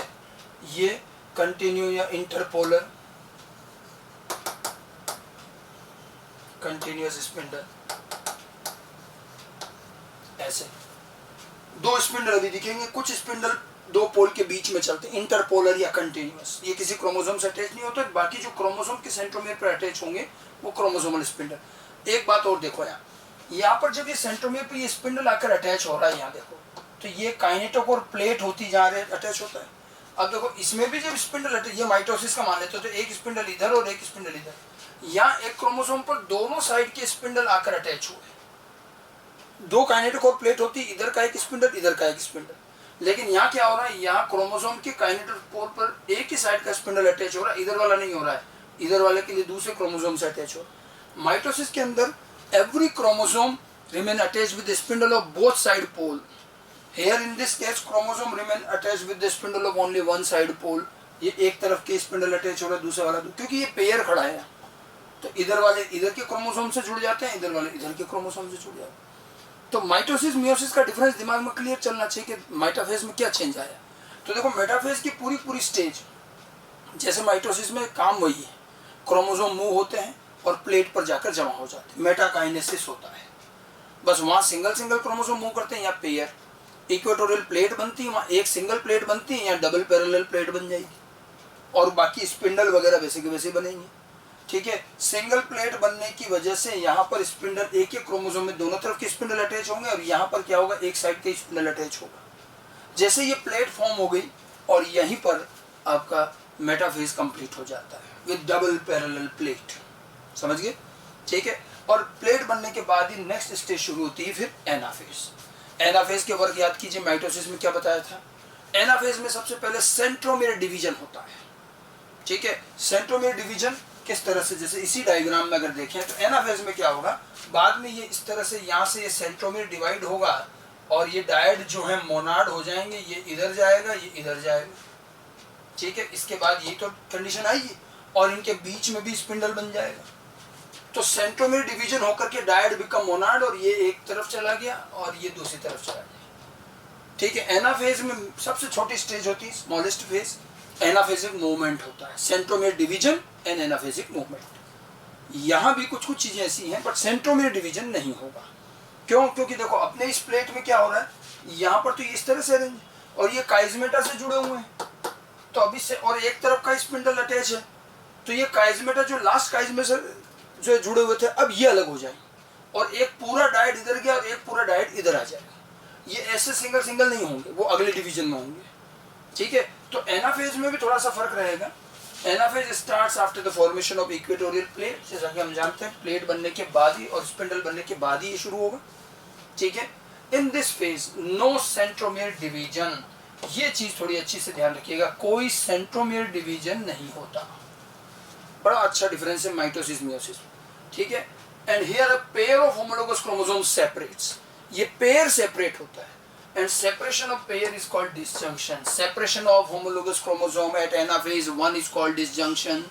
Speaker 1: ये कंटिन्यू या इंटरपोलर कंटिन्यूअस स्पिंडल ऐसे। 2 स्पिंडल अभी दिखेंगे, कुछ स्पिंडल 2 पोल के बीच में चलते हैं, इंटरपोलर या कंटिन्यूअस। ये किसी क्रोमोसोम से अटैच नहीं होते, बाकी जो क्रोमोसोम के सेंट्रोमियर पर अटैच होंगे वो क्रोमोसोमल स्पिंडल। एक बात और देखो, यहाँ पर जब ये सेंट्रोमियर पे ये स्पिंडल आकर अटैच हो रहा है, यहाँ देखो तो ये काइनेटोकोर प्लेट होती जा रही है, अटैच होता है। अब देखो इसमें भी जब स्पिंडल अटैच, ये माइटोसिस का मान लेते हो तो एक स्पिंडल इधर और एक स्पिंडल इधर, यहाँ एक क्रोमोसोम पर दोनों साइड के स्पिंडल आकर अटैच हुए। 2 काइनेटोकोर प्लेट होती, इधर का एक स्पिंडल इधर का एक स्पिंडल। लेकिन यहाँ क्या हो रहा है, यहाँ क्रोमोसोम के काइनेटोकोर पर एक ही साइड का स्पिंडल अटैच हो रहा है, इधर वाला नहीं हो रहा है, इधर वाले के लिए दूसरे क्रोमोसोम से अटैच हो रहा है। माइटोसिस के अंदर every chromosome remain attached with the spindle of both side pole. Here in this case chromosome remain attached with the spindle of only one side pole. ये एक तरफ के स्पिंडल अटैच हो रहा है, दूसरा वाला, क्योंकि ये पेयर खड़ा है, तो इधर वाले इधर के क्रोमोसोम से जुड़ जाते हैं, इधर वाले इधर के क्रोमोसोम से जुड़ जाते हैं। तो माइटोसिस मियोसिस का डिफरेंस दिमाग में क्लियर चलना चाहिए कि मेटाफेज में क्या चेंज आया। तो देखो मेटाफेज की पूरी स्टेज, जैसे माइटोसिस में काम वही है, क्रोमोसोम मूव होते हैं और प्लेट पर जाकर जमा हो जाते हैं, मेटाकाइनेसिस होता है। बस वहाँ सिंगल क्रोमोसोम मूव करते हैं, यहाँ पेयर इक्वेटोरियल प्लेट बनती है, वहाँ एक सिंगल प्लेट बनती है, यहाँ डबल पैरेलल प्लेट बन जाएगी, और बाकी स्पिंडल वगैरह वैसे के वैसे बनेंगे, ठीक है। सिंगल प्लेट बनने की वजह से यहाँ पर स्पिंडल एक ही क्रोमोसोम में दोनों तरफ के स्पिंडल अटैच होंगे, और यहाँ पर क्या होगा, एक साइड के स्पिंडल अटैच होगा। जैसे ये प्लेट फॉर्म हो गई और यहीं पर आपका मेटाफेज कंप्लीट हो जाता है विद डबल पैरेलल प्लेट, समझ गए, ठीक है। और प्लेट बनने के बाद ही नेक्स्ट स्टेज शुरू होती है फिर एनाफेज। एनाफेज के वर्क याद कीजिए, माइटोसिस में क्या बताया था। एनाफेज में सबसे पहले सेंट्रोमियर डिवीजन होता है, ठीक है। सेंट्रोमियर डिवीजन किस तरह से, जैसे इसी डायग्राम में अगर देखें तो एनाफेज में क्या होगा, बाद में ये इस तरह से यहाँ से ये सेंट्रोमियर डिवाइड होगा और ये डायड जो है मोनाड हो जाएंगे, ये इधर जाएगा ये इधर जाएगा, ठीक है। इसके बाद ये तो कंडीशन आएगी और इनके बीच में भी स्पिंडल बन जाएगा। तो सेंट्रोमियर डिवीजन होकर के डायड बिकम मोनाड, और ये एक तरफ चला गया और ये दूसरी तरफ चला गया, ठीक है। एनाफेज में सबसे छोटी स्टेज होती है, स्मॉलेस्ट फेज, एनाफेजिक मूवमेंट होता है, सेंट्रोमियर डिवीजन एंड एनाफेजिक मूवमेंट। यहाँ भी कुछ कुछ चीजें ऐसी हैं, बट सेंट्रोमियर डिवीजन नहीं होगा। क्यों? क्योंकि देखो अपने इस प्लेट में क्या हो रहा है, यहाँ पर तो इस तरह से अरेंज, और ये काइजमेटा से जुड़े हुए हैं, तो अभी से, और एक तरफ का स्पिंडल अटैच है, तो ये काइजमेटा जो लास्ट काइजमे से जो जुड़े हुए थे, अब ये अलग हो जाए, और एक पूरा डायड इधर गया और एक पूरा डायड इधर आ जाएगा। ये ऐसे सिंगल सिंगल नहीं होंगे, वो अगले डिवीजन में होंगे। ठीक है, तो एनाफेज में भी थोड़ा सा फर्क रहेगा। Anaphase starts after the formation of equatorial plate, जैसा कि हम जानते हैं प्लेट बनने के बाद ही और स्पिंडल बनने के बाद ही ये शुरू होगा। ठीक है, in this phase no centromere division, ये चीज थोड़ी अच्छी से ध्यान रखिएगा, कोई सेंट्रोमियर डिवीजन नहीं होता। बड़ा अच्छा डिफरेंस है माइटोसिस मियोसिस। ठीक है, and here a pair of homologous chromosome separates, ये पेयर सेपरेट होता है, and separation of pair is called disjunction. Separation of homologous chromosome at anaphase 1 is called disjunction.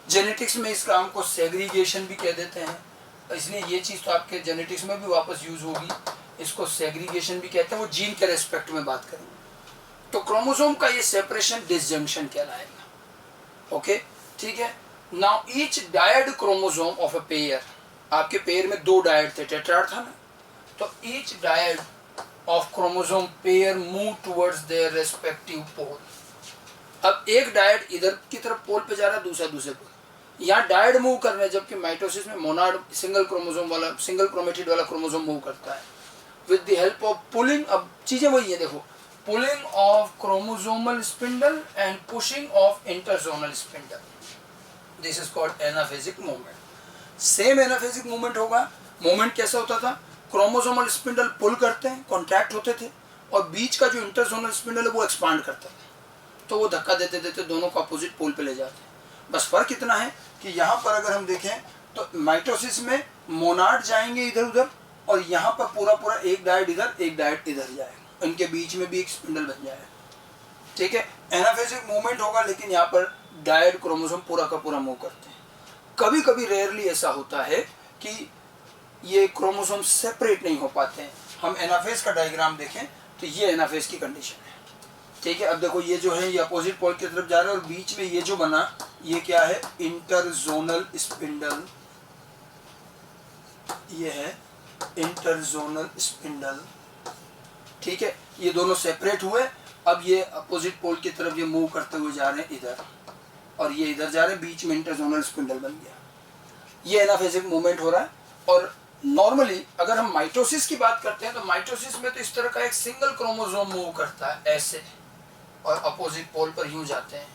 Speaker 1: Genetics में इस काम को सेग्रीगेशन भी कह देते हैं, इसलिए ये चीज़ तो आपके जेनेटिक्स में भी वापस यूज होगी, इसको सेग्रीगेशन भी कहते हैं, वो जीन के रेस्पेक्ट में बात करेंगे। तो क्रोमोसोम का ये सेपरेशन डिसजंक्शन कहलाएगा। ओके, ठीक है। Now each dyad chromosome of a pair, आपके पेयर में 2 डायड थे, टेट्राड था ना, तो each dyad of chromosome pair move towards their respective pole. अब एक डायड इधर की तरफ पोल पे जा रहा है, दूसरा दूसरे पोल, यहाँ डायड मूव कर रहे हैं, जबकि माइटोसिस में मोनाड सिंगल क्रोमोसोम वाला, सिंगल क्रोमेटिड वाला क्रोमोसोम मूव करता है with the help of pulling. अब चीजें वही है, देखो, pulling of chromosomal spindle and pushing of interzonal spindle, this is called anaphasic movement. Same anaphasic movement होगा। मूवमेंट कैसा होता था, क्रोमोसोमल स्पिंडल पुल करते हैं, कॉन्ट्रैक्ट होते थे, और बीच का जो इंटरजोनल स्पिंडल है वो एक्सपांड करता है, तो वो धक्का देते देते दोनों को अपोजिट पोल पे ले जाते हैं। बस फर्क इतना है कि यहाँ पर अगर हम देखें तो माइटोसिस में मोनाड जाएंगे इधर उधर, और यहाँ पर पूरा पूरा एक डायड इधर एक डायड इधर जाएगा, इनके बीच में भी एक स्पिंडल बन जाएगा। ठीक है, एनाफेजिक मूवमेंट होगा, लेकिन यहाँ पर डायड क्रोमोसोम पूरा का पूरा मूव करते हैं। कभी कभी रेयरली ऐसा होता है कि ये क्रोमोसोम सेपरेट नहीं हो पाते हैं। हम एनाफेज का डायग्राम देखें तो ये एनाफेज की कंडीशन है। ठीक है, अब देखो ये जो है ये अपोजिट पोल की तरफ जा रहा है, और बीच में ये जो बना ये क्या है, इंटरजोनल स्पिंडल, ये है इंटरजोनल स्पिंडल। ठीक है, ये दोनों सेपरेट हुए, अब ये अपोजिट पोल की तरफ ये मूव करते हुए जा रहे हैं इधर, और ये इधर जा रहे हैं, बीच में इंटरजोनल स्पिंडल बन गया। ये एनाफेजिक मूवमेंट हो रहा है। और नॉर्मली अगर हम माइटोसिस की बात करते हैं तो माइटोसिस में तो इस तरह का एक सिंगल क्रोमोसोम मूव करता है ऐसे, और अपोजिट पोल पर यूं जाते हैं।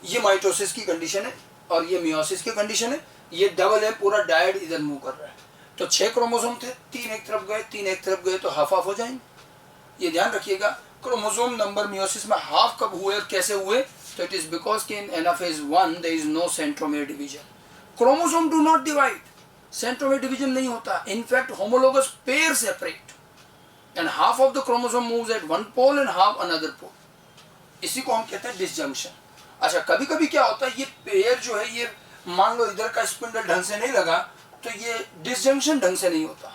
Speaker 1: ये माइटोसिस की कंडीशन है, और ये मियोसिस की कंडीशन है। ये डबल है, पूरा डायड इधर मूव कर रहा है। तो 6 क्रोमोसोम थे, 3 एक तरफ गए 3 एक तरफ गए, तो हाफ हाफ हो जाएंगे। ये ध्यान रखिएगा, क्रोमोसोम नंबर मियोसिस में हाफ कब हुए और कैसे हुए, तो इट इज बिकॉज कि in anaphase 1 there is no centromere division. Chromosome do not divide, centromere division नहीं होता। In fact homologous pair separate, and half of the chromosome moves at one pole and half another pole. इसी को हम कहते हैं disjunction. अच्छा, कभी कभी क्या होता है, ये पेयर जो है, ये मान लो इधर का स्पिंडल ढंग से नहीं लगा, तो ये डिसजंक्शन ढंग से नहीं होता।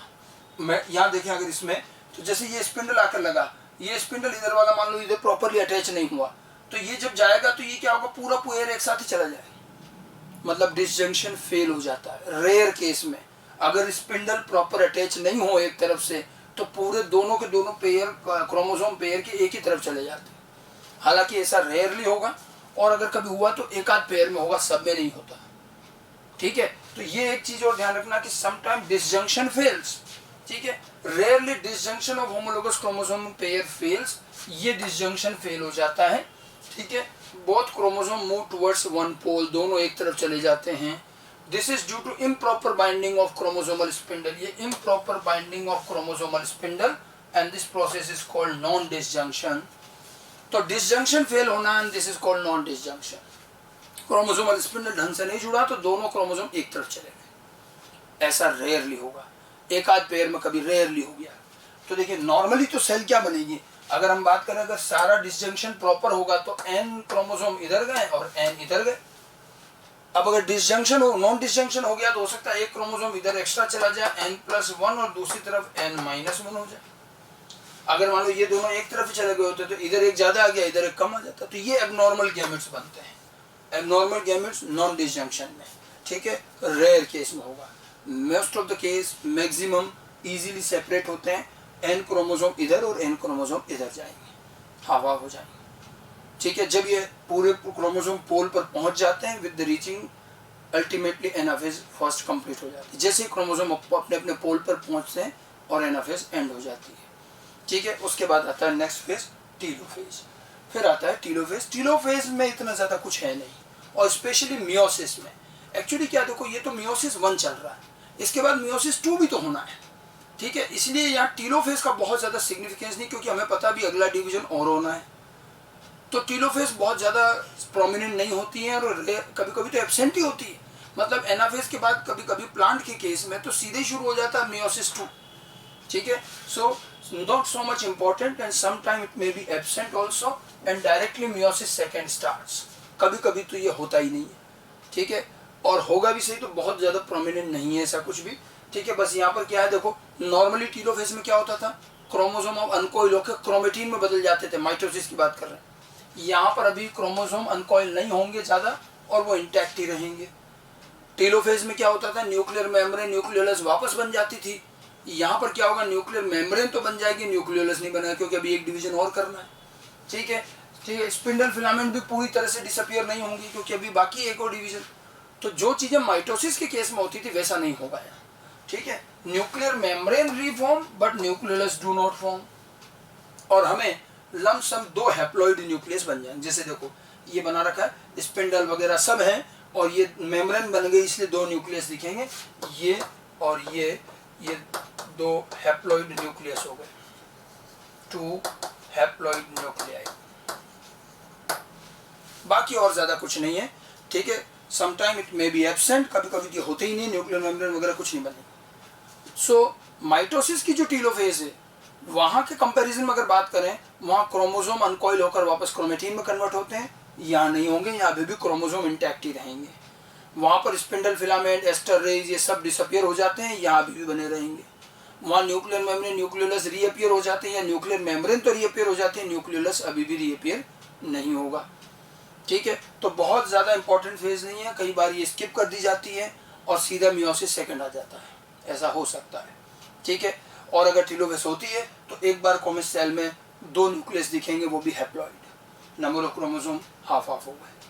Speaker 1: मैं यहाँ देखें अगर इसमें, तो जैसे ये स्पिंडल आकर लगा, ये स्पिंडल इधर वाला मान लो इधर प्रॉपरली अटैच नहीं हुआ, तो ये जब जाएगा तो ये क्या होगा, पूरा पेयर एक साथ ही चला जाएगा, मतलब डिसजंक्शन फेल हो जाता है। रेयर केस में अगर स्पिंडल प्रॉपर अटैच नहीं हो एक तरफ से, तो पूरे दोनों के दोनों पेयर, क्रोमोसोम पेयर के एक ही तरफ चले जाते हैं। हालांकि ऐसा रेयरली होगा, और अगर कभी हुआ तो एक आध पेयर में होगा, सब में नहीं होता। ठीक है, तो ये एक चीज और ध्यान रखना कि समटाइम डिसजंक्शन फेल्स। ठीक है, rarely disjunction of homologous chromosome pair fails, ये डिसजंक्शन फेल हो जाता है। ठीक है, both chromosome move towards one pole, दोनों एक तरफ चले जाते हैं। This is due to improper binding of chromosomal spindle, ये improper binding of chromosomal spindle, and this process is called non disjunction. तो डिसजंक्शन फेल होना, and this is called non disjunction. Chromosomal spindle ढंग से नहीं जुड़ा तो दोनों chromosome एक तरफ चले गए, ऐसा रेयरली होगा। एक आध पेयर में कभी रेयरली हो गया। तो देखिए, नॉर्मली तो सेल क्या बनेगी, अगर हम बात करें, अगर सारा डिसजंक्शन प्रॉपर होगा तो n क्रोमोसोम इधर गए और n इधर गए। अब अगर डिसजंक्शन हो, नॉन डिसजंक्शन हो गया, तो हो सकता है एक क्रोमोसोम इधर एक्स्ट्रा चला जाए n+1, और दूसरी तरफ n-1 हो जाए। अगर मान लो ये दोनों एक तरफ चले गए होते तो इधर एक ज़्यादा आ गया, इधर एक कम आ जाता, तो ये एबनॉर्मल गैमेट्स बनते हैं। एबनॉर्मल गैमेट्स नॉन डिसजंक्शन में, ठीक है, रेयर केस में होगा। Most of the case maximum easily separate होते हैं, एन क्रोमोसोम इधर और एन क्रोमोसोम इधर जाएंगे, हवा हो जाएंगे, ठीक है। जब ये पूरे क्रोमोसोम पोल पर पहुंच जाते हैं with the reaching ultimately anaphase first complete हो जाती है। जैसे ही क्रोमोसोम अपने अपने पोल पर पहुंचते हैं और एनाफेज एंड हो जाती है, ठीक है। उसके बाद आता है नेक्स्ट फेज टीलोफेज, फिर आता है टीलोफेज। टीलोफेज में इतना ज़्यादा कुछ है नहीं, और स्पेशली मियोसिस में एक्चुअली क्या, देखो ये तो मियोसिस 1 चल रहा है, इसके बाद मियोसिस 2 भी तो होना है, ठीक है। इसलिए यहाँ टीलोफेज का बहुत ज़्यादा सिग्निफिकेंस नहीं, क्योंकि हमें पता भी अगला डिवीजन और होना है, तो टीलोफेज बहुत ज़्यादा प्रोमिनेंट नहीं होती है और कभी कभी तो एब्सेंट ही होती है। मतलब एनाफेज के बाद कभी कभी प्लांट के केस में तो सीधे शुरू हो जाता है मियोसिस 2, ठीक है। So not so much important and some time it may be absent also and directly meiosis second starts. कभी कभी तो ये होता ही नहीं है, ठीक है, और होगा भी सही तो बहुत ज़्यादा प्रोमिनेंट नहीं है ऐसा कुछ भी, ठीक है। बस यहाँ पर क्या है, देखो नॉर्मली टीलोफेज में क्या होता था, क्रोमोसोम अब अनकॉइल होकर क्रोमेटिन में बदल जाते थे, माइटोसिस की बात कर रहे हैं। यहाँ पर अभी क्रोमोसोम अनकॉइल नहीं होंगे ज़्यादा और वो इंटैक्ट ही रहेंगे। टेलोफेज में क्या होता था, न्यूक्लियर मेम्ब्रेन न्यूक्लियोलस वापस बन जाती थी। यहाँ पर क्या होगा, न्यूक्लियर मेम्ब्रेन तो बन जाएगी, न्यूक्लियोलस नहीं बनेगा, क्योंकि अभी एक डिवीजन और करना है, ठीक है, ठीक है। स्पिंडल फिलामेंट भी पूरी तरह से डिसअपियर नहीं होंगी, क्योंकि अभी बाकी एक और डिवीजन। तो जो चीज़ें माइटोसिस के केस में होती थी वैसा नहीं होगा यहाँ, ठीक है। Nuclear membrane reform but nucleolus do not form, और हमें लमसम 2 हैप्लॉइड न्यूक्लियस बन जाएंगे। जैसे देखो ये बना रखा है, स्पिंडल वगैरह सब है, और ये मेम्ब्रेन बन गई इसलिए 2 न्यूक्लियस दिखेंगे, ये और ये 2 हैप्लॉइड न्यूक्लियस हो गए, 2 हैप्लॉइड न्यूक्लियाई। बाकी और ज़्यादा कुछ नहीं है, ठीक है। Sometime it may be absent, कभी कभी ये होते ही नहीं, न्यूक्लियर मेम्ब्रेन वगैरह कुछ नहीं बनेगी। सो माइटोसिस की जो टीलोफेज है वहाँ के कंपैरिजन में अगर बात करें, वहाँ क्रोमोसोम अनकॉइल होकर वापस क्रोमेटिन में कन्वर्ट होते हैं, यहाँ नहीं होंगे, यहाँ अभी भी क्रोमोसोम इंटैक्ट ही रहेंगे। वहाँ पर स्पिंडल फिलामेंट एस्टर रेज ये सब डिसअपियर हो जाते हैं, यहाँ अभी भी बने रहेंगे। वहाँ न्यूक्लियर मेम्ब्रेन न्यूक्लियोलस रीअपियर हो जाते हैं, या न्यूक्लियर मेम्ब्रेन तो रीअपियर हो जाते हैं, न्यूक्लियोलस अभी भी रीअपियर नहीं होगा, ठीक है। तो बहुत ज़्यादा इंपॉर्टेंट फेज नहीं है, कई बार ये स्किप कर दी जाती है और सीधा मियोसिस सेकंड आ जाता है, ऐसा हो सकता है, ठीक है। और अगर टीलोफेज होती है तो एक बार कॉमेट सेल में 2 न्यूक्लियस दिखेंगे, वो भी haploid, number of chromosome half half हो गए,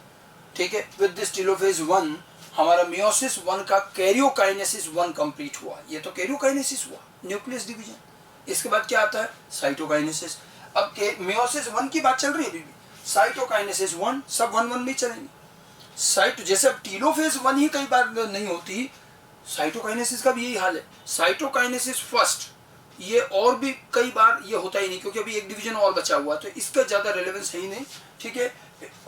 Speaker 1: ठीक है। विद दिस टीलोफेज 1 हमारा मियोसिस 1 का कैरियोकाइनेसिस 1 कंप्लीट हुआ। ये तो कैरियोकाइनेसिस हुआ, न्यूक्लियस डिवीजन। इसके बाद क्या आता है, साइटोकाइनेसिस। अब मियोसिस 1 की बात चल रही है अभी भी, साइटोकाइनेसिस 1 सब 1-1 में चलेंगे। साइट जैसे अब टीलोफेज 1 ही कई बार नहीं होती, साइटोकाइनेसिस का भी यही हाल है। साइटोकाइनेसिस फर्स्ट, ये और भी कई बार ये होता ही नहीं, क्योंकि अभी एक डिवीजन और बचा हुआ है, तो इसका ज़्यादा रेलेवेंस है ही नहीं, ठीक है।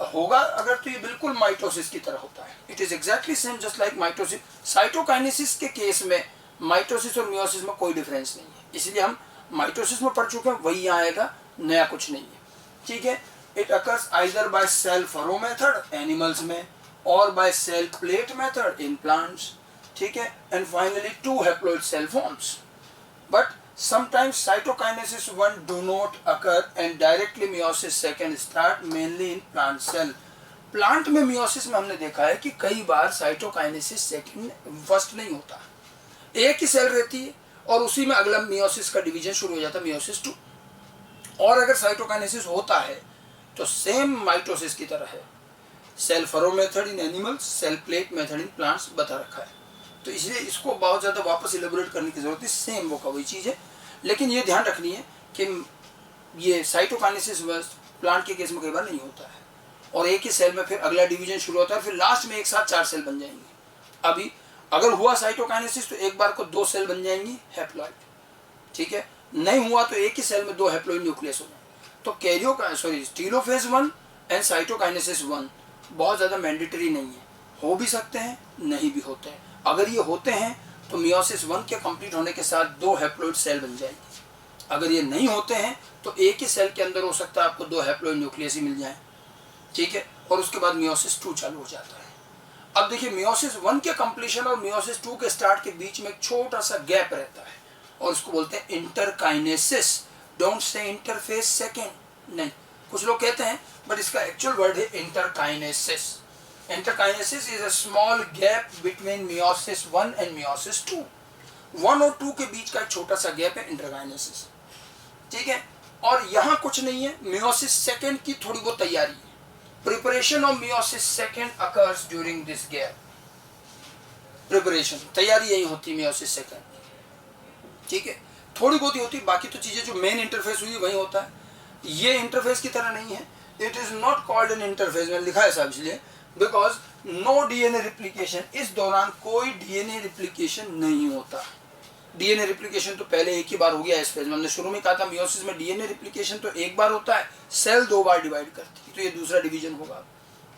Speaker 1: होगा अगर तो ये बिल्कुल माइटोसिस की तरह होता है, it is exactly same just like mitosis. Cytokinesis के केस में माइटोसिस और मियोसिस में कोई डिफरेंस नहीं है, इसलिए हम माइटोसिस में पढ़ चुके हैं, वही यहाँ आएगा, नया कुछ नहीं है, ठीक है। It occurs either by cell furrow method animals में और by cell plate method in plants, ठीक है। And finally 2 haploid cell forms, but sometimes cytokinesis 1 do not occur and directly meiosis second start mainly in plant cell. Plant में meiosis में हमने देखा है कि कई बार साइटोकाइनेसिस सेकंड फर्स्ट नहीं होता, एक ही सेल रहती है और उसी में अगला मियोसिस का डिवीजन शुरू हो जाता है, मियोसिस 2। और अगर साइटोकाइनेसिस होता है तो सेम माइटोसिस की तरह है, cell furrow method in animals, cell plate method in plants बता रखा है, तो इसलिए इसको बहुत ज़्यादा वापस इलेबोरेट करने की जरूरत है, सेम वो का वही चीज़ है। लेकिन ये ध्यान रखनी है कि ये साइटोकाइनेसिस प्लांट के केस में कई बार नहीं होता है, और एक ही सेल में फिर अगला डिवीजन शुरू होता है, फिर लास्ट में एक साथ 4 सेल बन जाएंगे। अभी अगर हुआ साइटोकाइनेसिस तो एक बार को 2 सेल बन जाएंगी हैप्लॉइड, ठीक है। नहीं हुआ तो एक ही सेल में 2 हैप्लॉइड न्यूक्लियस हो जाएंगे। तो टीलोफेज 1 एंड साइटोकाइनेसिस 1 बहुत ज़्यादा मैंडेटरी नहीं है, हो भी सकते हैं नहीं भी होते हैं। अगर ये होते हैं तो मियोसिस 1 के कंप्लीट होने के साथ 2 हैप्लॉइड सेल बन जाएगी। अगर ये नहीं होते हैं तो एक ही सेल के अंदर हो सकता है आपको 2 हैप्लॉइड न्यूक्लियस ही मिल जाए, ठीक है। और उसके बाद मियोसिस 2 चालू हो जाता है। अब देखिए मियोसिस 1 के कंप्लीशन और मियोसिस 2 के स्टार्ट के बीच में एक छोटा सा गैप रहता है और उसको बोलते हैं interkinesis. Don't say interface second, नहीं, कुछ लोग कहते हैं, बट इसका एक्चुअल वर्ड है interkinesis. Interkinesis is a small gap between meiosis 1 and meiosis 2। 1 और 2 के बीच का एक छोटा सा गैप है इंटरकाइनेसिस, ठीक है। और यहाँ कुछ नहीं है, मियोसिस सेकेंड की थोड़ी बहुत तैयारी है। Preparation of meiosis second occurs during this gap. Preparation, तैयारी यही होती है मियोसिस सेकेंड, ठीक है, थोड़ी बहुत ही होती है, बाकी तो चीजें जो मेन इंटरफेस हुई वही होता है। ये इंटरफेस की तरह नहीं है, it is not called an interface, मैंने लिखा है साहब इसलिए बिकॉज नो डीएनए रिप्लिकेशन, इस दौरान कोई डीएनए रिप्लिकेशन नहीं होता। डीएनए रिप्लिकेशन तो पहले एक ही बार हो गया इस फेज में, हमने शुरू में कहा था मियोसिस में डीएनए रिप्लिकेशन तो एक बार होता है, सेल 2 बार डिवाइड करती है, तो ये दूसरा डिवीजन होगा,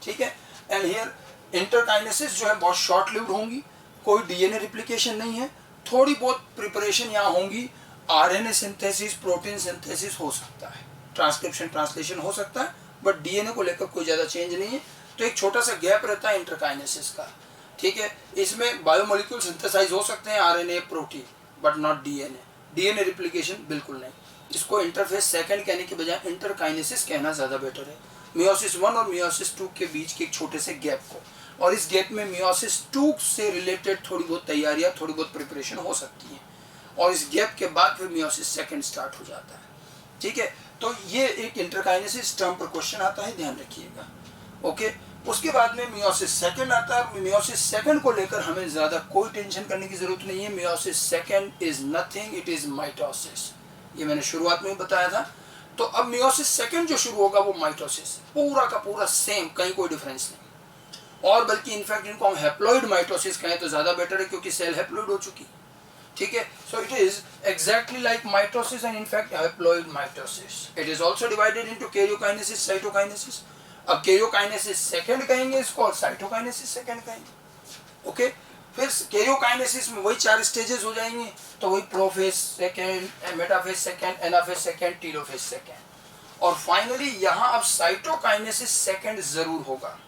Speaker 1: ठीक है। एंड हियर इंटरकाइनेसिस जो है बहुत शॉर्ट लिव्ड होंगी, कोई डीएनए रिप्लिकेशन नहीं है, थोड़ी बहुत प्रिपरेशन यहाँ होंगी, आरएनए सिंथेसिस, प्रोटीन सिंथेसिस हो सकता है, ट्रांसक्रिप्शन ट्रांसलेशन हो सकता है, बट डीएनए को लेकर कोई ज़्यादा चेंज नहीं है। तो एक छोटा सा गैप रहता है इंटरकाइनेसिस का, ठीक है। इसमें बायोमोलिक्यूल सिंथेसाइज हो सकते हैं, RNA, protein, but not DNA. DNA replication बिल्कुल नहीं। इसको इंटरफेस सेकंड कहने के बजाय इंटरकाइनेसिस कहना ज़्यादा बेटर है, मियोसिस 1 और मियोसिस 2 के बीच के एक छोटे से गैप को। और इस गैप में मियोसिस 2 से रिलेटेड थोड़ी बहुत तैयारियां, थोड़ी बहुत प्रिपरेशन हो सकती है, और इस गैप के बाद फिर मियोसिस सेकंड स्टार्ट हो जाता है, ठीक है। तो ये एक इंटरकाइनेसिस टर्म पर क्वेश्चन आता है, ध्यान रखिएगा, ओके। उसके बाद में मियोसिस सेकंड आता है। मियोसिस सेकंड को लेकर हमें ज़्यादा कोई टेंशन करने की जरूरत नहीं है। Meiosis second is nothing, it is mitosis, ये मैंने शुरुआत में बताया था। तो अब मियोसिस सेकंड जो शुरू होगा वो माइटोसिस, पूरा का पूरा सेम, कहीं कोई डिफरेंस नहीं, और बल्कि इनफैक्ट इनको हम हैप्लॉइड माइटोसिस कहें तो ज़्यादा बेटर है, क्योंकि सेल हैप्लॉइड हो चुकी, ठीक है। So it is exactly like mitosis and in fact haploid mitosis. It is also divided into karyokinesis, cytokinesis. अब कैरियोकाइनेसिस सेकंड कहेंगे इसको, और साइटोकाइनेसिस सेकंड कहेंगे, ओके। फिर कैरियोकाइनेसिस में वही 4 स्टेजेस हो जाएंगे, तो वही prophase second, metaphase second, anaphase second, telophase second, और फाइनली यहाँ अब साइटोकाइनेसिस सेकंड जरूर होगा,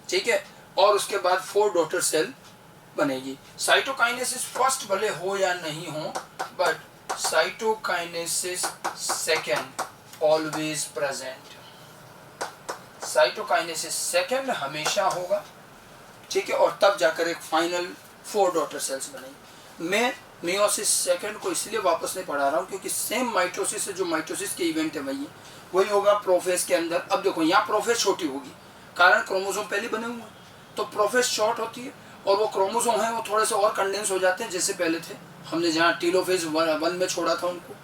Speaker 1: ठीक है। और उसके बाद 4 डॉटर सेल बनेगी। साइटोकाइनेसिस फर्स्ट भले हो या नहीं हो, but cytokinesis second always present. Cytokinesis second हमेशा होगा, ठीक है, और तब जाकर एक फाइनल 4 डॉटर सेल्स बनेगी। मैं मियोसिस सेकंड को इसलिए वापस नहीं पढ़ा रहा हूँ क्योंकि सेम माइटोसिस से जो माइटोसिस के इवेंट है वही होगा प्रोफेज के अंदर। अब देखो यहाँ प्रोफेज छोटी होगी, कारण क्रोमोसोम पहले बने हुए हैं, तो प्रोफेज शॉर्ट होती है, और वो क्रोमोसोम है वो थोड़े से और कंडेंस हो जाते हैं, जैसे पहले थे, हमने जहाँ टीलोफेज 1 में छोड़ा था उनको,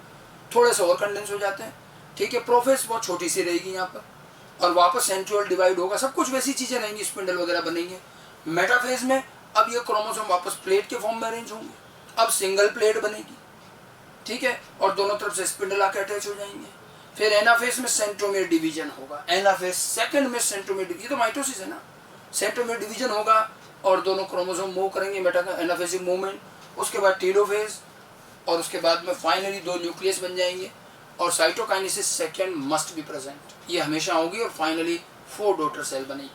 Speaker 1: थोड़े से और कंडेंस हो जाते हैं, ठीक है। प्रोफेज बहुत छोटी सी रहेगी यहाँ पर, और वापस सेंट्रियोल डिवाइड होगा, सब कुछ वैसी चीज़ें रहेंगी, स्पिंडल वगैरह बनेंगे। मेटाफेज में अब ये क्रोमोसोम वापस प्लेट के फॉर्म में अरेंज होंगे, अब सिंगल प्लेट बनेगी, ठीक है, और दोनों तरफ से स्पिंडल आके अटैच हो जाएंगे। फिर एनाफेज में सेंट्रोमियर डिवीजन होगा, एनाफेज सेकंड में सेंट्रोमियर डिवीजन, ये तो माइटोसिस है ना, सेंट्रोमियर डिवीजन होगा और दोनों क्रोमोसोम मूव करेंगे, एनाफेजिक मूवमेंट। उसके बाद टीलोफेज, और उसके बाद में फाइनली 2 न्यूक्लियस बन जाएंगे, और cytokinesis second must be present, ये हमेशा होगी, और फाइनली 4 डॉटर सेल बनेगी,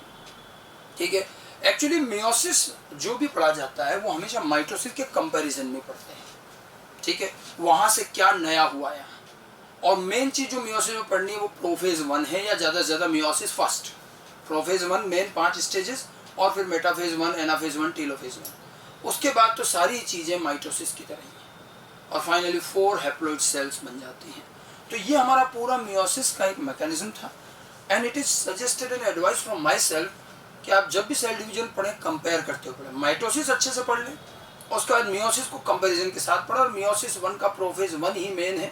Speaker 1: ठीक है। एक्चुअली मियोसिस जो भी पढ़ा जाता है वो हमेशा माइटोसिस के कंपैरिजन में पढ़ते हैं, ठीक है, वहाँ से क्या नया हुआ यहाँ। और मेन चीज़ जो मियोसिस में पढ़नी है वो प्रोफेज 1 है, या ज़्यादा से ज़्यादा meiosis first, prophase 1 main 5 stages, और फिर मेटाफेज 1, एनाफेज 1, टीलोफेज 1, उसके बाद तो सारी चीज़ें माइटोसिस की तरह ही हैं, और फाइनली 4 हैप्लॉइड सेल्स बन जाती हैं। तो ये हमारा पूरा मियोसिस का एक मैकेनिज्म था, and it is suggested and advice from my self कि आप जब भी सेल डिवीजन पढ़ें कंपेयर करते हुए पढ़ें, माइटोसिस अच्छे से पढ़ लें, और उसके बाद मियोसिस को कंपैरिजन के साथ पढ़ें, और मियोसिस 1 का प्रोफेज 1 ही मेन है,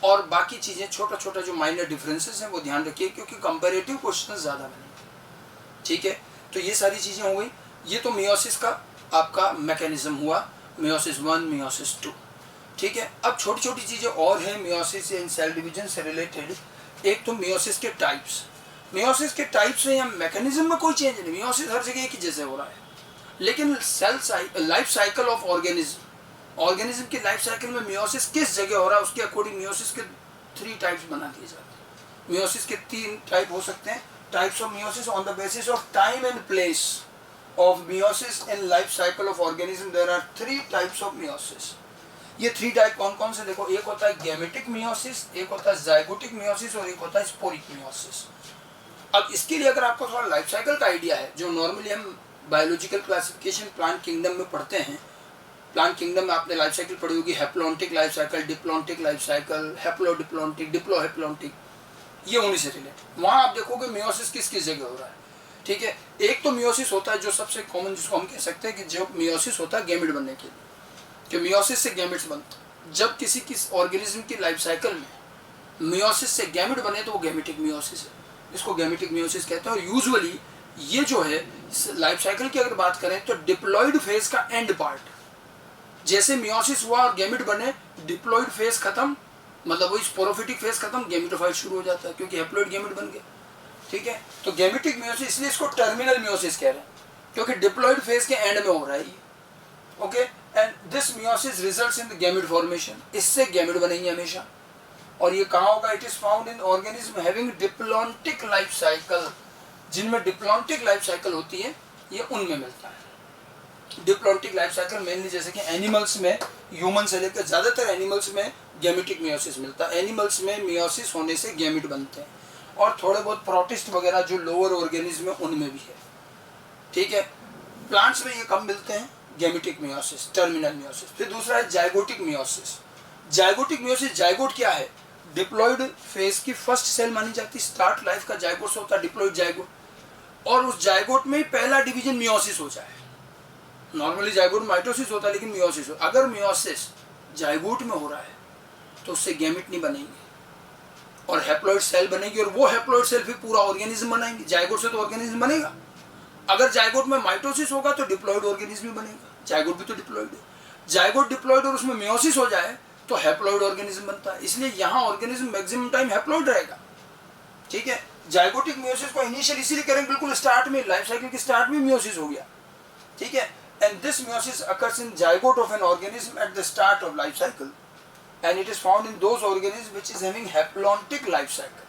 Speaker 1: और बाकी चीज़ें छोटा छोटा जो माइनर डिफरेंसेस हैं वो ध्यान रखिए, क्योंकि कंपेरेटिव क्वेश्चन ज़्यादा बनेंगे, ठीक है। तो ये सारी चीज़ें हो गई, ये तो मियोसिस का आपका मैकेनिज्म हुआ, मियोसिस 1, मियोसिस 2, ठीक है। अब छोटी छोटी चीज़ें और हैं मियोसिस इन सेल डिवीजन से रिलेटेड। एक तो मियोसिस के टाइप्स, मियोसिस के टाइप्स में या मैकेनिज्म में कोई चेंज नहीं, मियोसिस हर जगह एक ही जैसे हो रहा है, लेकिन cell life cycle of organism की लाइफ साइकिल में मियोसिस किस जगह हो रहा है उसके अकॉर्डिंग मियोसिस के 3 टाइप्स बना दिए जाते हैं। मियोसिस के 3 टाइप हो सकते हैं, types of meiosis on the basis of time and place of meiosis in life cycle of organism. There are 3 types of meiosis. ये 3 टाइप कौन कौन से देखो, एक होता है गैमेटिक मियोसिस, एक होता है जाइगोटिक मियोसिस और एक होता है स्पोरिक मियोसिस। अब इसके लिए अगर आपको थोड़ा लाइफ साइकिल का आइडिया है, जो नॉर्मली हम बायोलॉजिकल क्लासिफिकेशन प्लांट किंगडम में पढ़ते हैं, प्लांट किंगडम में आपने लाइफ साइकिल पढ़ी होगी, haplontic life cycle, diplontic life cycle, haplodiplontic, diplohaplontic, ये उन्हीं से रिलेटेड। वहाँ आप देखोगे मियोसिस किस किस जगह हो रहा है, ठीक है। एक तो मियोसिस होता है जो सबसे कॉमन, जिसको हम कह सकते हैं कि जो मियोसिस होता है गैमेट बनने के लिए, कि मियोसिस से गैमेट्स बनते हैं। जब किसी ऑर्गेनिज्म की लाइफ साइकिल में मियोसिस से गैमेट बने तो वो गैमेटिक मियोसिस है, इसको गैमेटिक मियोसिस कहते हैं। और यूजुअली ये जो है लाइफ साइकिल की अगर बात करें तो डिप्लॉइड फेज का एंड पार्ट, जैसे मियोसिस हुआ और गैमेट बने, डिप्लॉइड फेज खत्म, मतलब वही स्पोरोफिटिक फेज खत्म, गैमेटोफाइट शुरू हो जाता है, क्योंकि हैप्लॉइड गैमेट बन गया, ठीक है। तो गैमेटिक मियोसिस, इसलिए इसको टर्मिनल मियोसिस कह रहे हैं, क्योंकि डिप्लॉइड फेज के एंड में हो रहा है ये, okay. And this meiosis results in the gamete formation, इससे गैमेट बनेंगे हमेशा। और ये कहाँ होगा? It is found in organism having diplontic life cycle, जिनमें डिप्लॉन्टिक लाइफ साइकिल होती है ये उनमें मिलता है। डिप्लॉन्टिक लाइफ साइकिल मेनली जैसे कि एनिमल्स में, ह्यूमन से लेकर ज़्यादातर एनिमल्स में गैमेटिक मियोसिस मिलता है। एनिमल्स में मियोसिस होने से गैमेट बनते हैं, और थोड़े बहुत प्रोटिस्ट वगैरह जो लोअर ऑर्गेनिज्म है उनमें भी है, ठीक है। प्लांट्स में ये कम मिलते हैं गैमेटिक मियोसिस, टर्मिनल मियोसिस। फिर दूसरा है zygotic meiosis. Zygotic meiosis, zygote क्या है? डिप्लॉइड फेज की फर्स्ट सेल मानी जाती है, स्टार्ट लाइफ का जाइगोट से होता है डिप्लॉइड जाइगोट, और उस जाइगोट में पहला डिवीजन मियोसिस हो जाए। नॉर्मली जाइगोट माइटोसिस होता है, लेकिन मियोसिस हो, अगर मियोसिस जाइगोट में हो रहा है तो उससे गैमेट नहीं बनेंगे और हैप्लॉइड सेल बनेगी, और वो हैप्लॉइड सेल फिर पूरा ऑर्गेनिज्म बनाएंगे। जाइगोट से तो ऑर्गेनिज्म बनेगा, अगर जाइगोट में माइटोसिस होगा तो डिप्लॉइड ऑर्गेनिज्म भी बनेगा, जाइगोट भी तो डिप्लॉइड है। जाइगोट डिप्लॉइड और उसमें मियोसिस हो जाए तो हैप्लॉइड ऑर्गेनिज्म बनता है, इसलिए यहाँ ऑर्गेनिज्म मैक्सिमम टाइम हैप्लॉइड रहेगा, ठीक है। जाइगोटिक मियोसिस को इनिशियल इसीलिए करेंगे, बिल्कुल स्टार्ट में, लाइफ साइकिल के स्टार्ट में मियोसिस हो गया, ठीक है। And this meiosis occurs in zygote of an organism at the start of life cycle, and it is found in those organisms which is having haplontic life cycle,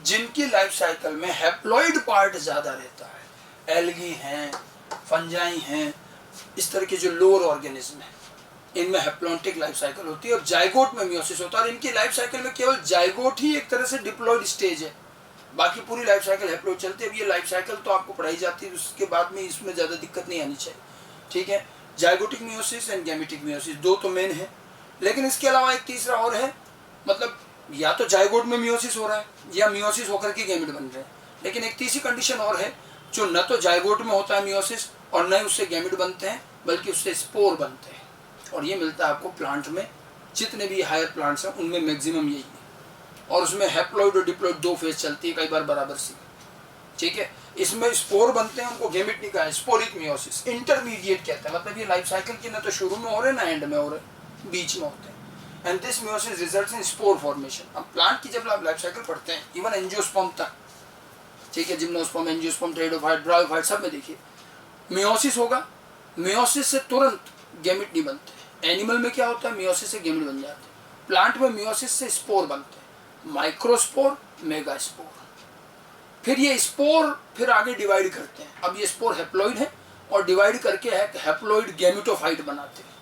Speaker 1: जिनकी life cycle में haploid part ज्यादा रहता है। Algae हैं, fungi हैं, इस तरह के जो लोअर ऑर्गेनिज्म है इनमें हैप्लॉन्टिक लाइफ साइकिल होती है, और जाइगोट में मियोसिस होता है। और इनकी लाइफ साइकिल में केवल जाइगोट ही एक तरह से डिप्लॉइड स्टेज है, बाकी पूरी लाइफ साइकिल हैप्लॉइड चलती है। अब ये लाइफ साइकिल तो आपको पढ़ाई जाती है, उसके बाद में इसमें ज़्यादा दिक्कत नहीं आनी चाहिए, ठीक है। Zygotic meiosis and gametic meiosis दो तो मेन है, लेकिन इसके अलावा एक तीसरा और है, मतलब या तो जाइगोट में मियोसिस हो रहा है या मियोसिस होकर के गैमेट बन रहे हैं, लेकिन एक तीसरी कंडीशन और है जो न तो जाइगोट में होता है मियोसिस और न ही उससे गैमेट बनते हैं, बल्कि उससे स्पोर बनते हैं, और ये मिलता है आपको प्लांट में, जितने भी हायर प्लांट्स हैं उनमें मैक्सिमम यही है। और उसमें हैप्लॉइड और डिप्लॉइड दो फेज चलती है, कई बार बराबर सी, ठीक है। इसमें स्पोर बनते हैं, उनको गैमेट नहीं कहा, स्पोरिक मियोसिस इंटरमीडिएट कहते हैं, मतलब ये लाइफ साइकिल की ना तो शुरू में हो रहे ना एंड में हो रहे, बीच में होते हैं। And this meiosis results in spore formation. अब प्लांट की जब आप लाइफ साइकिल पढ़ते हैं, इवन एंजियोस्पर्म तक, ठीक है, जिम्नोस्पर्म, एंजियोस्पर्म, टेरिडोफाइट, ब्रायोफाइट, सब में देखिए मियोसिस होगा, मियोसिस से तुरंत गैमेट नहीं बनते। एनिमल में क्या होता है, मियोसिस से गैमेट बन जाते हैं। प्लांट में मियोसिस से स्पोर बनते हैं, माइक्रोस्पोर, मेगास्पोर। फिर ये स्पोर फिर आगे डिवाइड करते हैं। अब ये स्पोर हैप्लॉइड है और डिवाइड करके है हैप्लॉइड गैमेटोफाइट बनाते हैं,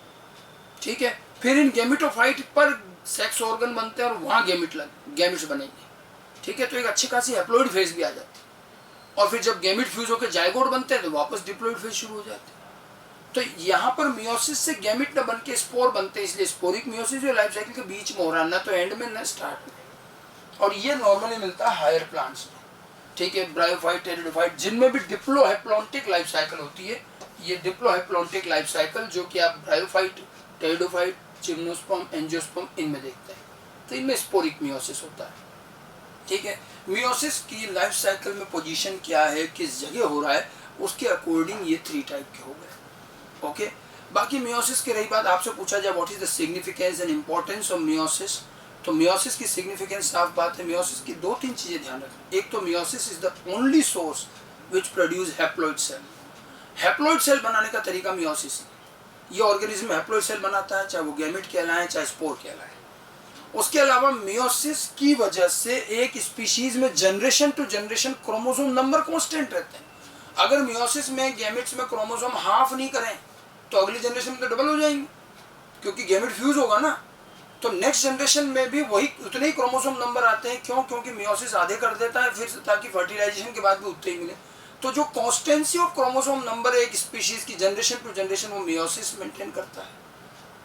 Speaker 1: ठीक है। फिर इन गैमेटोफाइट पर सेक्स ऑर्गन बनते हैं और वहाँ गैमेट्स बनेंगे, ठीक है। तो एक अच्छी खासी हैप्लॉइड फेज भी आ जाती है, और फिर जब गैमेट फ्यूज होकर जाइगोट बनते हैं तो वापस डिप्लॉइड फेज शुरू हो जाते हैं। तो यहाँ पर मियोसिस से गैमेट न बन के स्पोर बनते हैं, इसलिए स्पोरिक मियोसिस जो लाइफ साइकिल के बीच में हो रहा है, ना तो एंड में ना स्टार्ट में, और ये नॉर्मली मिलता है हायर प्लांट्स में, ठीक है। ब्रायोफाइट, टेरिडोफाइट, जिनमें भी डिप्लोहैप्लॉन्टिक लाइफ साइकिल होती है, ये डिप्लोहैप्लॉन्टिक लाइफ साइकिल जो कि आप ब्रायोफाइट, टेरिडोफाइट, जिम्नोस्पर्म, एंजियोस्पर्म इनमें देखते हैं, तो इनमें स्पोरिक मियोसिस होता है, ठीक है। मियोसिस की लाइफ साइकिल में पोजीशन क्या है, किस जगह हो रहा है, उसके अकॉर्डिंग ये 3 टाइप के हो गए, ओके। बाकी मियोसिस की रही बात, आपसे पूछा जाए what is the significance and importance of meiosis, तो मियोसिस की सिग्निफिकेंस साफ बात है। मियोसिस की 2-3 चीजें ध्यान रखें। एक तो meiosis is the only source which produce haploid cell. Haploid cell बनाने का तरीका मियोसिस है। ये ऑर्गेनिज्म हैप्लॉइड सेल बनाता है, चाहे वो गैमेट कहलाए चाहे स्पोर कहलाए। उसके अलावा मियोसिस की वजह से एक स्पीशीज में generation to generation chromosome number constant रहते हैं। अगर मियोसिस में गैमेट्स में क्रोमोसोम हाफ नहीं करें तो अगली जनरेशन में तो डबल हो जाएंगे, क्योंकि गैमेट फ्यूज होगा ना, तो नेक्स्ट जनरेशन में भी वही उतने ही क्रोमोसोम नंबर आते हैं। क्यों? क्योंकि मियोसिस आधे कर देता है फिर, ताकि फर्टिलाइजेशन के बाद भी उतने ही मिले। तो जो कॉन्स्टेंसी ऑफ क्रोमोसोम नंबर एक स्पीशीज की जनरेशन टू जनरेशन वो मियोसिस मेंटेन करता है।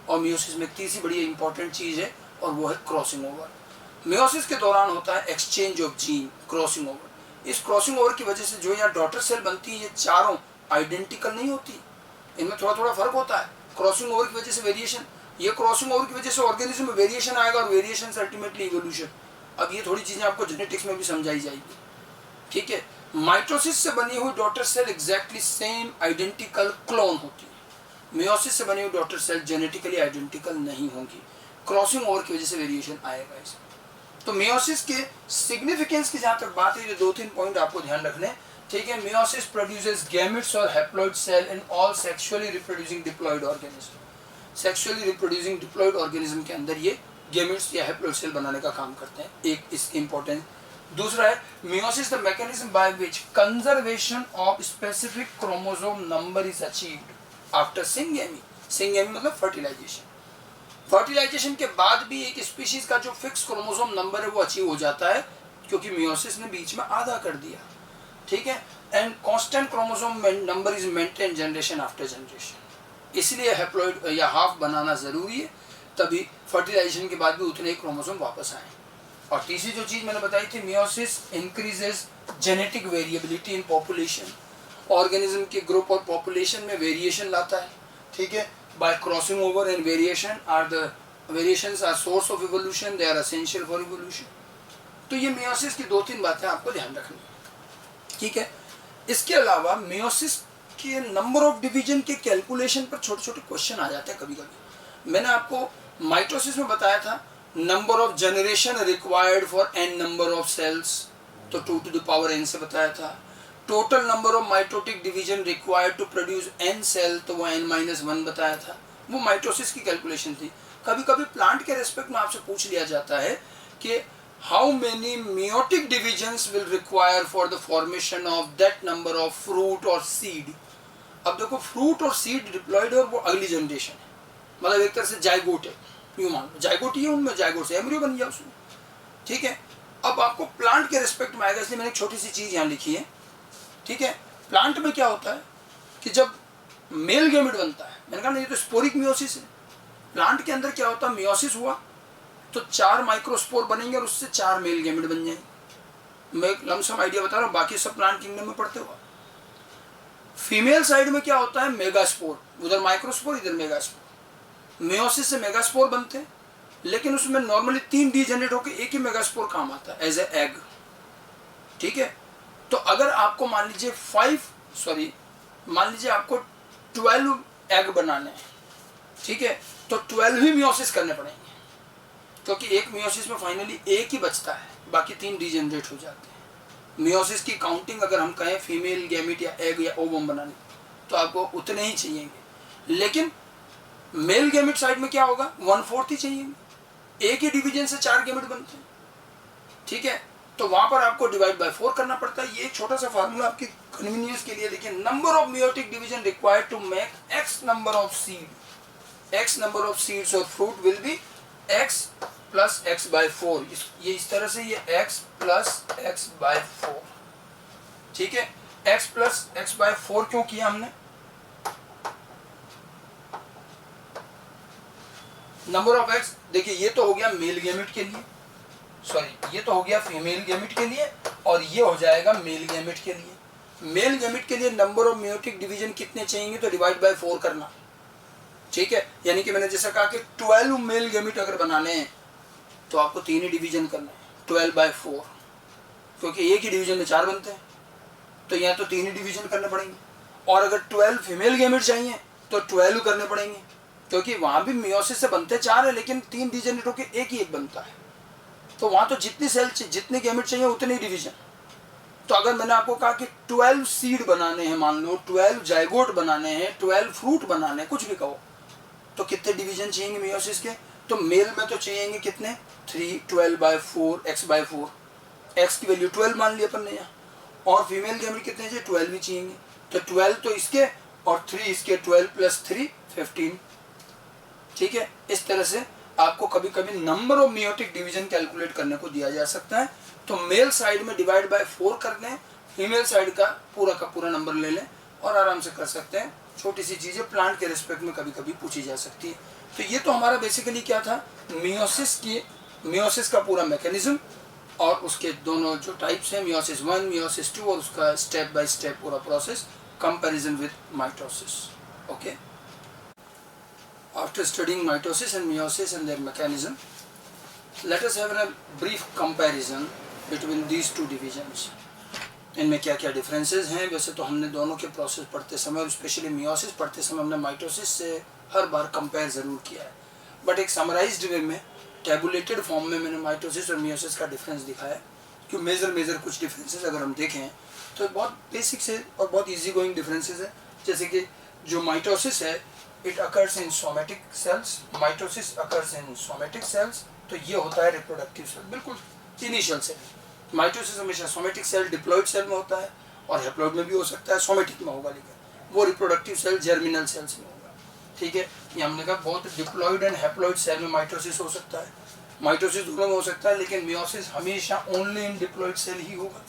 Speaker 1: और मियोसिस में तीसरी बड़ी इंपॉर्टेंट चीज है और वो है क्रॉसिंग ओवर। मियोसिस के दौरान होता है exchange of gene, crossing over. इस क्रॉसिंग ओवर की वजह से जो यहाँ डॉटर सेल बनती है ये चारों आइडेंटिकल नहीं होती, इनमें थोड़ा थोड़ा फर्क होता है। क्रॉसिंग ओवर की वजह से वेरिएशन, ये क्रॉसिंग ओवर की वजह से ऑर्गेनिज्म में वेरिएशन आएगा और वेरिएशन से अल्टीमेटली इवोल्यूशन। अब ये थोड़ी चीजें आपको जेनेटिक्स में भी समझाई जाएगी, ठीक है। माइटोसिस से बनी हुई daughter cell exactly same identical clone होती है। मियोसिस से बनी हुई डॉटर सेल जेनेटिकली आइडेंटिकल नहीं होंगी, क्रॉसिंग ओवर की वजह से वेरिएशन आएगा इसमें। तो मियोसिस के सिग्निफिकेंस की जहाँ तक बात है, ये 2-3 पॉइंट आपको ध्यान रखने, ठीक है। मियोसिस प्रोड्यूसेस गैमेट्स और haploid cell in all sexually reproducing diploid organism. Sexually reproducing diploid organism के अंदर ये गैमेट्स या हैप्लॉइड सेल बनाने का काम करते हैं, एक इसकी इंपॉर्टेंस। दूसरा है meiosis the mechanism by which conservation of specific chromosome number is achieved after syngamy. Syngamy मतलब फर्टिलाइजेशन। फर्टिलाइजेशन के बाद भी एक स्पीशीज का जो फिक्स क्रोमोसोम नंबर है वो अचीव हो जाता है, क्योंकि मियोसिस ने बीच में आधा कर दिया, ठीक है। And constant chromosome number is maintain generation after generation. इसलिए हैप्लॉइड या हाफ बनाना जरूरी है, तभी फर्टिलाइजेशन के बाद भी उतने ही क्रोमोसोम वापस आए। और तीसरी जो चीज मैंने बताई थी, meiosis increases genetic variability in population. Organism के ग्रुप और पॉपुलेशन में वेरिएशन लाता है, ठीक है। By crossing over and variations are source of evolution, they are essential for evolution. तो ये मियोसिस की 2-3 बातें आपको ध्यान रखनी, ठीक है। इसके अलावा मियोसिस के नंबर ऑफ डिवीजन के कैलकुलेशन पर छोटे छोटे क्वेश्चन आ जाते हैं कभी कभी। मैंने आपको माइटोसिस में बताया था number of generation required for n number of cells, तो 2 to the power n से बताया था। Total number of mitotic division required to produce n cell, तो वो n-1 बताया था। वो माइटोसिस की कैलकुलेशन थी। कभी कभी प्लांट के रेस्पेक्ट में आपसे पूछ लिया जाता है कि how many meiotic divisions will require for the formation of that number of fruit और सीड। अब देखो, फ्रूट और सीड डिप्लॉयड है और वो अगली जनरेशन है, मतलब एक तरह से जायगोट है, यूं मान लो जायगोट ही है, उनमें जायगोट से एम्ब्रियो बन गया उसमें, ठीक है। अब आपको प्लांट के रिस्पेक्ट में आएगा, इसलिए मैंने एक छोटी सी चीज यहाँ लिखी है, ठीक है। प्लांट में क्या होता है कि जब मेल गैमेट बनता है, मैंने कहा नहीं ये तो स्पोरिक मियोसिस है। प्लांट के अंदर क्या होता है, मियोसिस हुआ तो 4 माइक्रोस्पोर बनेंगे और उससे 4 मेल गैमेट बन जाएंगे। मैं एक लमसम आइडिया बता रहा हूँ, बाकी सब प्लांट किंगडम में पढ़ते हुआ। फीमेल साइड में क्या होता है, मेगास्पोर, उधर माइक्रोस्पोर इधर मेगास्पोर। मियोसिस से मेगास्पोर बनते हैं, लेकिन उसमें नॉर्मली 3 डी जनरेट होकर एक ही मेगास्पोर काम आता है एज ए एग, ठीक है। तो अगर आपको मान लीजिए मान लीजिए आपको 12 एग बनाने हैं, ठीक है, तो 12 ही मियोसिस करने पड़ेंगे, क्योंकि एक मियोसिस में फाइनली एक ही बचता है, बाकी 3 डीजेनरेट हो जाते हैं। मियोसिस की काउंटिंग अगर हम कहें फीमेल गैमेट या एग या ओवम बनाने, तो आपको उतने ही चाहिएंगे, लेकिन मेल गैमेट साइड में क्या होगा, 1/4 ही चाहिएंगे। एक ही डिवीजन से 4 गैमेट बनते हैं, ठीक है। तो वहां पर आपको डिवाइड बाय 4 करना पड़ता है। ये एक छोटा सा फार्मूला आपकी कन्वीनियंस के लिए देखिए, number of meiotic division required to make X number of seed, X number of seeds और fruit will be x plus x/4। ये इस तरह से ये x प्लस x/4, ठीक है। x प्लस x/4 क्यों किया हमने, नंबर ऑफ x, देखिए ये तो हो गया मेल गैमेट के लिए, ये तो हो गया फीमेल गैमेट के लिए, और ये हो जाएगा मेल गैमेट के लिए। मेल गैमेट के लिए नंबर ऑफ मियोटिक डिवीजन कितने चाहिए, तो डिवाइड बाय 4 करना, ठीक है। यानी कि मैंने जैसा कहा कि 12 मेल गैमेट अगर बनाने हैं तो आपको 3 ही डिवीजन करना है, 12/4, क्योंकि एक ही डिवीजन में 4 बनते हैं, तो यहाँ तो 3 ही डिवीजन करने पड़ेंगे। और अगर 12 फीमेल गैमेट चाहिए तो 12 करने पड़ेंगे, क्योंकि वहाँ भी मियोसिस से बनते 4 है, लेकिन 3 डीजेनरेट होकर एक ही एक बनता है, तो वहाँ तो जितनी सेल जितने गैमेट चाहिए उतने ही डिवीजन। तो अगर मैंने आपको कहा कि 12 सीड बनाने हैं, मान लो 12 जायगोट बनाने हैं, 12 फ्रूट बनाने हैं, कुछ भी कहो, तो कितने डिवीजन चाहिए मियोसिस के, तो मेल में तो चाहिए कितने, 3, 12/4 x/4, x की वैल्यू 12 मान लिया अपन ने यहाँ, और फीमेल गैमेट कितने चाहिए, 12 भी चाहिए, तो 12 तो इसके और 3 इसके, 12 + 3 15, ठीक है, इस तरह से आपको कभी कभी number of meiotic division calculate करने को दिया जा सकता है। तो मेल साइड में डिवाइड बाय 4 कर दें, फीमेल साइड का पूरा नंबर ले लें और आराम से कर सकते हैं। छोटी सी चीज़ें प्लांट के रिस्पेक्ट में कभी कभी पूछी जा सकती है। तो ये तो हमारा बेसिकली क्या था, मियोसिस का पूरा मैकेनिज्म और उसके दोनों जो टाइप्स हैं, मियोसिस 1, मियोसिस 2 और उसका स्टेप बाय स्टेप पूरा process, comparison with mitosis. Okay, after studying mitosis and meiosis and there mechanism, let us have a brief comparison between these two divisions. इनमें क्या क्या डिफरेंसेस हैं। वैसे तो हमने दोनों के प्रोसेस पढ़ते समय और स्पेशली मियोसिस पढ़ते समय हमने माइटोसिस से हर बार कंपेयर ज़रूर किया है, बट एक समराइज्ड वे में टैबुलेटेड फॉर्म में मैंने माइटोसिस और मियोसिस का डिफरेंस दिखाया। क्यों मेजर कुछ डिफरेंसेस अगर हम देखें तो बहुत बेसिक से और बहुत इजी गोइंग डिफरेंसेस है। जैसे कि जो माइटोसिस है, it occurs in somatic cells, mitosis occurs in somatic cells. तो ये होता है रिप्रोडक्टिव सेल, बिल्कुल इनिशियल सेल। माइटोसिस हमेशा सोमेटिक सेल, डिप्लॉइड सेल में होता है और हैप्लॉइड में भी हो सकता है, सोमेटिक में होगा, लेकिन वो रिप्रोडक्टिव सेल जर्मिनल सेल्स में होगा। ठीक है, ये हमने कहा बहुत डिप्लॉइड एंड हैप्लॉइड सेल में माइटोसिस हो सकता है, माइटोसिस दोनों में हो सकता है, लेकिन मियोसिस हमेशा ओनली इन डिप्लॉइड सेल ही होगा।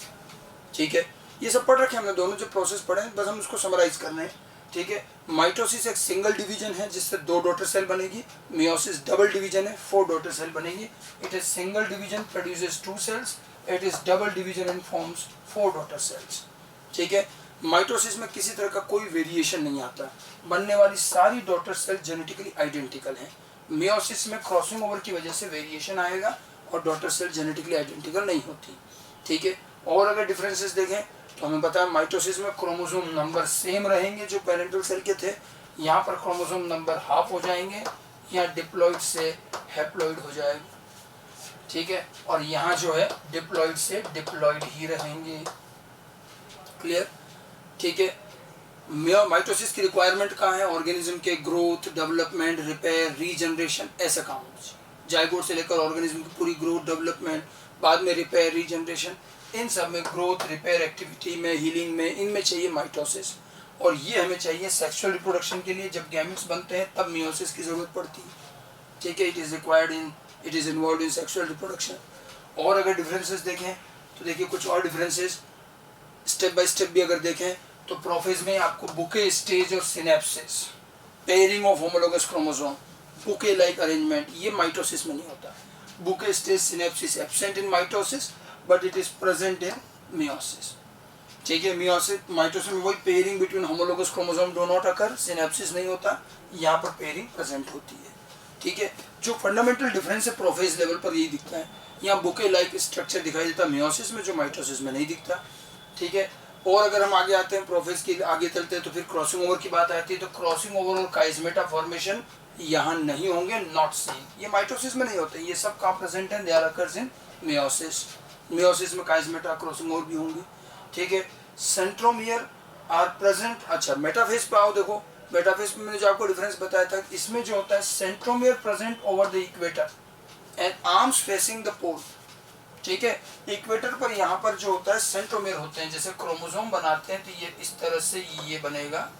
Speaker 1: ठीक है, ये सब पढ़ रखे हमने, दोनों जो प्रोसेस पढ़े हैं, बस हम उसको समराइज कर रहे हैं। ठीक है, माइटोसिस एक सिंगल डिवीजन है जिससे 2 डॉटर सेल बनेगी। मियोसिस डबल डिवीजन है, 4 डॉटर सेल बनेगी। It is single division produces 2 cells, it is double division and forms 4 daughter cells. ठीक है, माइटोसिस में किसी तरह का कोई वेरिएशन नहीं आता, बनने वाली सारी डॉटर सेल जेनेटिकली आइडेंटिकल हैं। मियोसिस में क्रॉसिंग ओवर की वजह से वेरिएशन आएगा और डॉटर सेल जेनेटिकली आइडेंटिकल नहीं होती। ठीक है, और अगर डिफरेंसेस देखें तो हमें पता है माइटोसिस में क्रोमोसोम नंबर सेम रहेंगे जो पेरेंटल सेल के थे, यहाँ पर क्रोमोसोम नंबर हाफ हो जाएंगे, यहाँ डिप्लॉइड से हैप्लॉइड हो जाएगा। ठीक है, और यहाँ जो है डिप्लॉइड से डिप्लॉइड ही रहेंगे। क्लियर? ठीक है, माइटोसिस की रिक्वायरमेंट कहाँ है, ऑर्गेनिज्म के ग्रोथ, डेवलपमेंट, रिपेयर, रीजनरेशन, ऐसा काम होना चाहिए। जाइगोट से लेकर ऑर्गेनिज्म की पूरी ग्रोथ, डेवलपमेंट, बाद में रिपेयर, रीजनरेशन, इन सब में ग्रोथ, रिपेयर एक्टिविटी में, हीलिंग में, इनमें चाहिए माइटोसिस। और ये हमें चाहिए सेक्सुअल रिप्रोडक्शन के लिए, जब गैमेट्स बनते हैं तब मियोसिस की जरूरत पड़ती है। ठीक है, it is involve in sexual reproduction. और अगर डिफरेंसेस देखें तो देखिए कुछ और डिफरेंसेस स्टेप बाय स्टेप भी अगर देखें तो प्रोफेज में आपको बुके स्टेज और synapses, pairing of homologous chromosome, bouquet like arrangement, ये माइटोसिस में नहीं होता। Bouquet stage synapses absent in mitosis but it is present in meiosis. ठीक है, मियोसिस माइटोसिस में वही pairing between homologous chromosome do not occur, synapses नहीं होता, यहाँ पर पेयरिंग प्रेजेंट होती है। ठीक है, जो फंडामेंटल डिफरेंस है प्रोफेज लेवल पर यही दिखता है। यहाँ बुके लाइक स्ट्रक्चर दिखाई देता है मियोसिस में, जो माइटोसिस में नहीं दिखता। ठीक है, और अगर हम आगे आते हैं प्रोफेज के आगे चलते हैं तो फिर क्रॉसिंग ओवर की बात आती है। तो क्रॉसिंग ओवर और काइजमेटा फॉर्मेशन यहाँ नहीं होंगे, नॉट सीन, ये माइटोसिस में नहीं होते, ये सब कहाँ प्रेजेंट है, they are occurs in meiosis. Meiosis में काइजमेटा, क्रॉसिंग ओवर भी होंगे। ठीक है, सेंट्रोमियर आर प्रेजेंट। अच्छा, मेटाफेज पे आओ, देखो मेटाफेज में मैंने जो आपको डिफरेंस बताया था, इसमें जो होता है centromere present over the equator and arms facing the pole. ठीक है, इक्वेटर पर यहाँ पर जो होता है सेंट्रोमियर होते हैं, जैसे क्रोमोसोम बनाते हैं तो ये इस तरह से ये बनेगा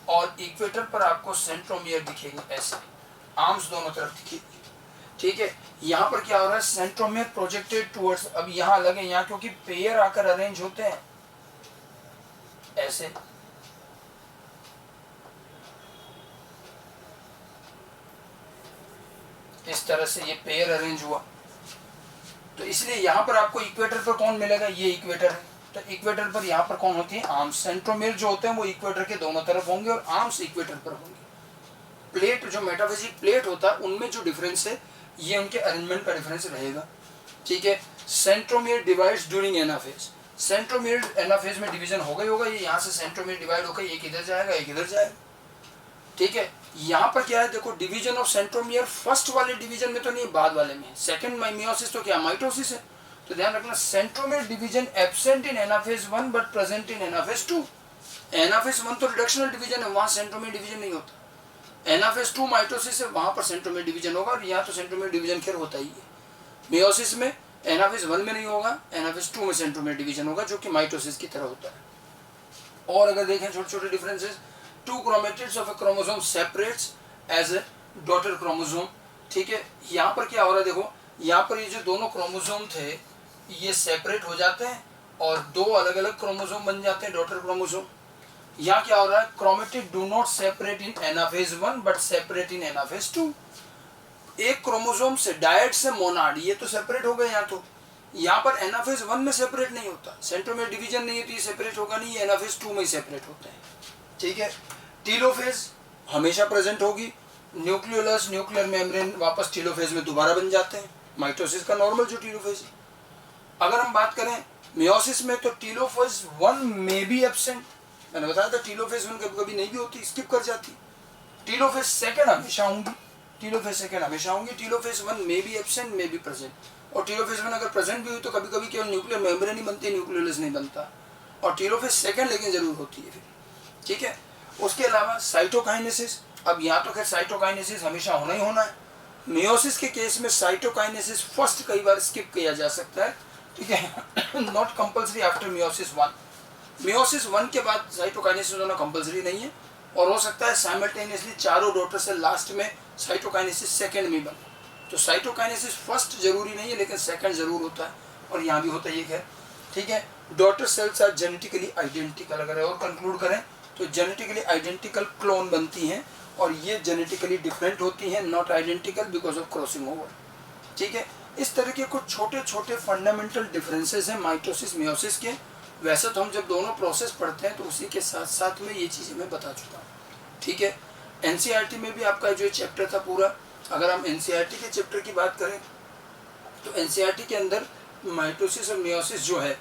Speaker 1: और इक्वेटर पर आपको सेंट्रोमियर दिखेंगे, ऐसे आर्म्स दोनों तरफ दिखेगी। ठीक है, यहाँ पर क्या हो रहा है, सेंट्रोमियर प्रोजेक्टेड टुवर्ड्स, अब यहाँ अलग है, यहाँ क्योंकि पेयर आकर अरेंज होते हैं ऐसे, इस तरह से ये पेयर अरेंज हुआ, तो इसलिए यहाँ पर आपको इक्वेटर पर कौन मिलेगा, ये इक्वेटर है। तो इक्वेटर पर यहाँ पर कौन होती है, आर्म्स। सेंट्रोमियर जो होते हैं वो इक्वेटर के दोनों तरफ होंगे और आर्म्स इक्वेटर पर होंगे। प्लेट जो मेटाफिजिक प्लेट होता है उनमें जो डिफरेंस है ये उनके अरेंजमेंट का डिफरेंस रहेगा। ठीक है, centromere divides during anaphase. Centromere anaphase में डिवीजन हो गई होगा, ये यहाँ से सेंट्रोमियर डिवाइड होकर एक इधर जाएगा एक इधर जाएगा। ठीक है, यहाँ पर क्या है, देखो डिवीजन ऑफ सेंट्रोमियर फर्स्ट वाले डिवीजन में तो नहीं, बाद वाले में। सेकंड मियोसिस तो क्या माइटोसिस है, तो ध्यान रखना centromere division absent in anaphase 1 but present in anaphase 2। Anaphase 1 तो रिडक्शनल डिवीजन है, वहाँ सेंट्रोमियर डिवीजन नहीं होता। एनाफेज 2 माइटोसिस है, वहाँ पर सेंट्रोमियर डिवीजन होगा और यहाँ तो सेंट्रोमियर डिवीजन खैर होता ही है। मियोसिस में एनाफेज 1 में नहीं होगा, एनाफेज 2 में सेंट्रोमियर डिवीजन होगा जो कि माइटोसिस की तरह होता है। और अगर देखें छोटे छोटे differences, 2 chromatids of a chromosome separates as a daughter chromosome, ठीक है। यहाँ पर क्या हो रहा है, देखो यहाँ पर ये जो दोनों क्रोमोसोम थे ये सेपरेट हो जाते हैं और दो अलग अलग क्रोमोसोम बन जाते हैं, डॉटर क्रोमोसोम। यहाँ क्या हो रहा है, chromatid do not separate in anaphase 1 but separate in anaphase 2। एक क्रोमोसोम से डायड से मोनाड, ये तो सेपरेट हो गए यहाँ, तो यहाँ पर एनाफेज 1 में सेपरेट नहीं होता, सेंट्रोमेयर डिवीजन नहीं है तो ये सेपरेट होगा नहीं, ये एनाफेज 2 में ही सेपरेट होते हैं, ठीक है। टीलोफेज हमेशा प्रेजेंट होगी, न्यूक्लियोलस न्यूक्लियर मेम्ब्रेन वापस टीलोफेज में दोबारा बन जाते हैं, माइटोसिस का नॉर्मल जो टीलोफेज है। अगर हम बात करें मियोसिस में तो टीलोफेज 1 में भी एब्सेंट, मैंने बताया था टीलोफेज 1 कभी कभी नहीं भी होती, स्किप कर जाती। टीलोफेज सेकंड हमेशा होंगी, टीलोफेज सेकंड हमेशा होंगी, टीलोफेज 1 में भी एब्सेंट में भी प्रेजेंट। और टीलोफेज 1 अगर प्रेजेंट भी हुई तो कभी कभी केवल न्यूक्लियर मेम्ब्रेन ही बनती है, न्यूक्लियोलस नहीं बनता। और टीलोफेज सेकंड लेकिन जरूर होती है फिर, ठीक है। उसके अलावा साइटोकाइनेसिस, अब यहाँ तो खैर साइटोकाइनेसिस हमेशा होना ही होना है। मियोसिस के केस में साइटोकाइनेसिस फर्स्ट कई बार स्किप किया जा सकता है, ठीक है, not compulsory after meiosis 1। Meiosis 1 के बाद साइटोकाइनेसिस होना कंपल्सरी नहीं है, और हो सकता है साइमल्टेनियसली चारों डॉटर से लास्ट में साइटोकाइनेसिस सेकंड में बने। तो साइटोकाइनेसिस फर्स्ट जरूरी नहीं है लेकिन सेकंड जरूर होता है, और यहाँ भी होता है, खैर ठीक है। Daughter cells are genetically identical, अगर और कंक्लूड करें तो जेनेटिकली आइडेंटिकल क्लोन बनती हैं, और ये जेनेटिकली डिफरेंट होती हैं, not identical because of crossing over, ठीक है। इस तरह के कुछ छोटे छोटे फंडामेंटल डिफरेंसेस हैं माइटोसिस मियोसिस के। वैसे तो हम जब दोनों प्रोसेस पढ़ते हैं तो उसी के साथ साथ में ये चीज़ें मैं बता चुका हूँ, ठीक है। एनसीईआरटी में भी आपका जो चैप्टर था पूरा, अगर हम एनसीईआरटी के चैप्टर की बात करें तो एनसीईआरटी के अंदर माइटोसिस और मियोसिस जो है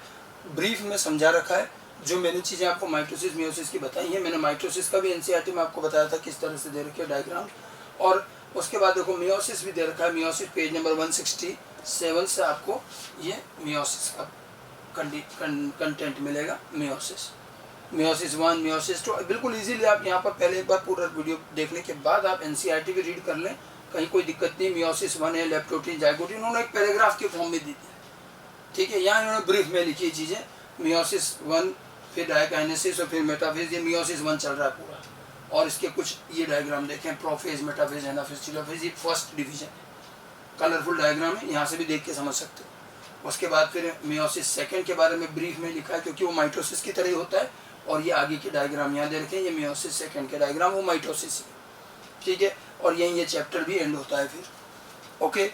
Speaker 1: ब्रीफ में समझा रखा है। जो मैंने चीज़ें आपको माइटोसिस मियोसिस की बताई हैं, मैंने माइटोसिस का भी एनसीईआरटी में आपको बताया था किस तरह से दे रखे डायग्राम, और उसके बाद देखो मियोसिस भी दे रखा है। मियोसिस पेज नंबर 167 से आपको ये मियोसिस का कंटेंट मिलेगा। मियोसिस 1 मियोसिस 2 बिल्कुल इजीली आप यहाँ पर पहले एक बार पूरा वीडियो देखने के बाद आप एनसीईआरटी भी रीड कर लें, कहीं कोई दिक्कत नहीं। मियोसिस 1 है लेप्टोटीन जाइगोटीन, उन्होंने एक पैराग्राफ के फॉर्म में दी थी, ठीक है। यहाँ इन्होंने ब्रीफ में लिखी चीज़ें, मियोसिस 1 फिर डायकाइनेसिस और फिर मेटाफेज, ये मियोसिस 1 चल रहा है पूरा, और इसके कुछ ये डायग्राम देखें, प्रोफेज मेटाफेज एनाफेज टीलोफेज, ये फर्स्ट डिवीजन है, कलरफुल डायग्राम है, यहाँ से भी देख के समझ सकते हो। उसके बाद फिर मियोसिस सेकंड के बारे में ब्रीफ में लिखा है क्योंकि वो माइटोसिस की तरह ही होता है, और ये आगे के डायग्राम यहाँ दे रखे हैं, ये मियोसिस सेकंड के डायग्राम, वो माइटोसिस है, ठीक है। और यहीं ये चैप्टर भी एंड होता है फिर, ओके।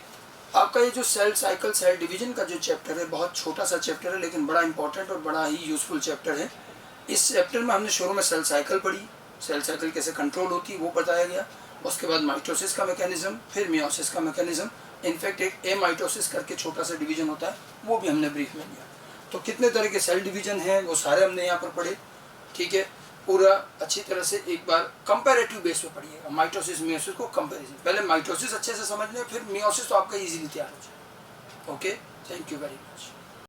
Speaker 1: आपका ये जो सेल साइकिल सेल डिवीजन का जो चैप्टर है बहुत छोटा सा चैप्टर है लेकिन बड़ा इंपॉर्टेंट और बड़ा ही यूजफुल चैप्टर है। इस चैप्टर में हमने शुरू में सेल साइकिल पढ़ी, सेल साइकिल कैसे कंट्रोल होती है वो बताया गया। उसके बाद माइटोसिस का मैकेनिज्म, फिर मियोसिस का मैकेनिज्म, इनफैक्ट एक एमाइटोसिस करके छोटा सा डिवीजन होता है वो भी हमने ब्रीफ में लिया। तो कितने तरह के सेल डिवीजन हैं वो सारे हमने यहाँ पर पढ़े, ठीक है। पूरा अच्छी तरह से एक बार कंपैरेटिव बेस पे पढ़िएगा माइटोसिस मियोसिस को कंपैरिजन, पहले माइटोसिस अच्छे से समझ लें फिर मियोसिस तो आपका इजीली तैयार हो जाए, okay. Thank you very much.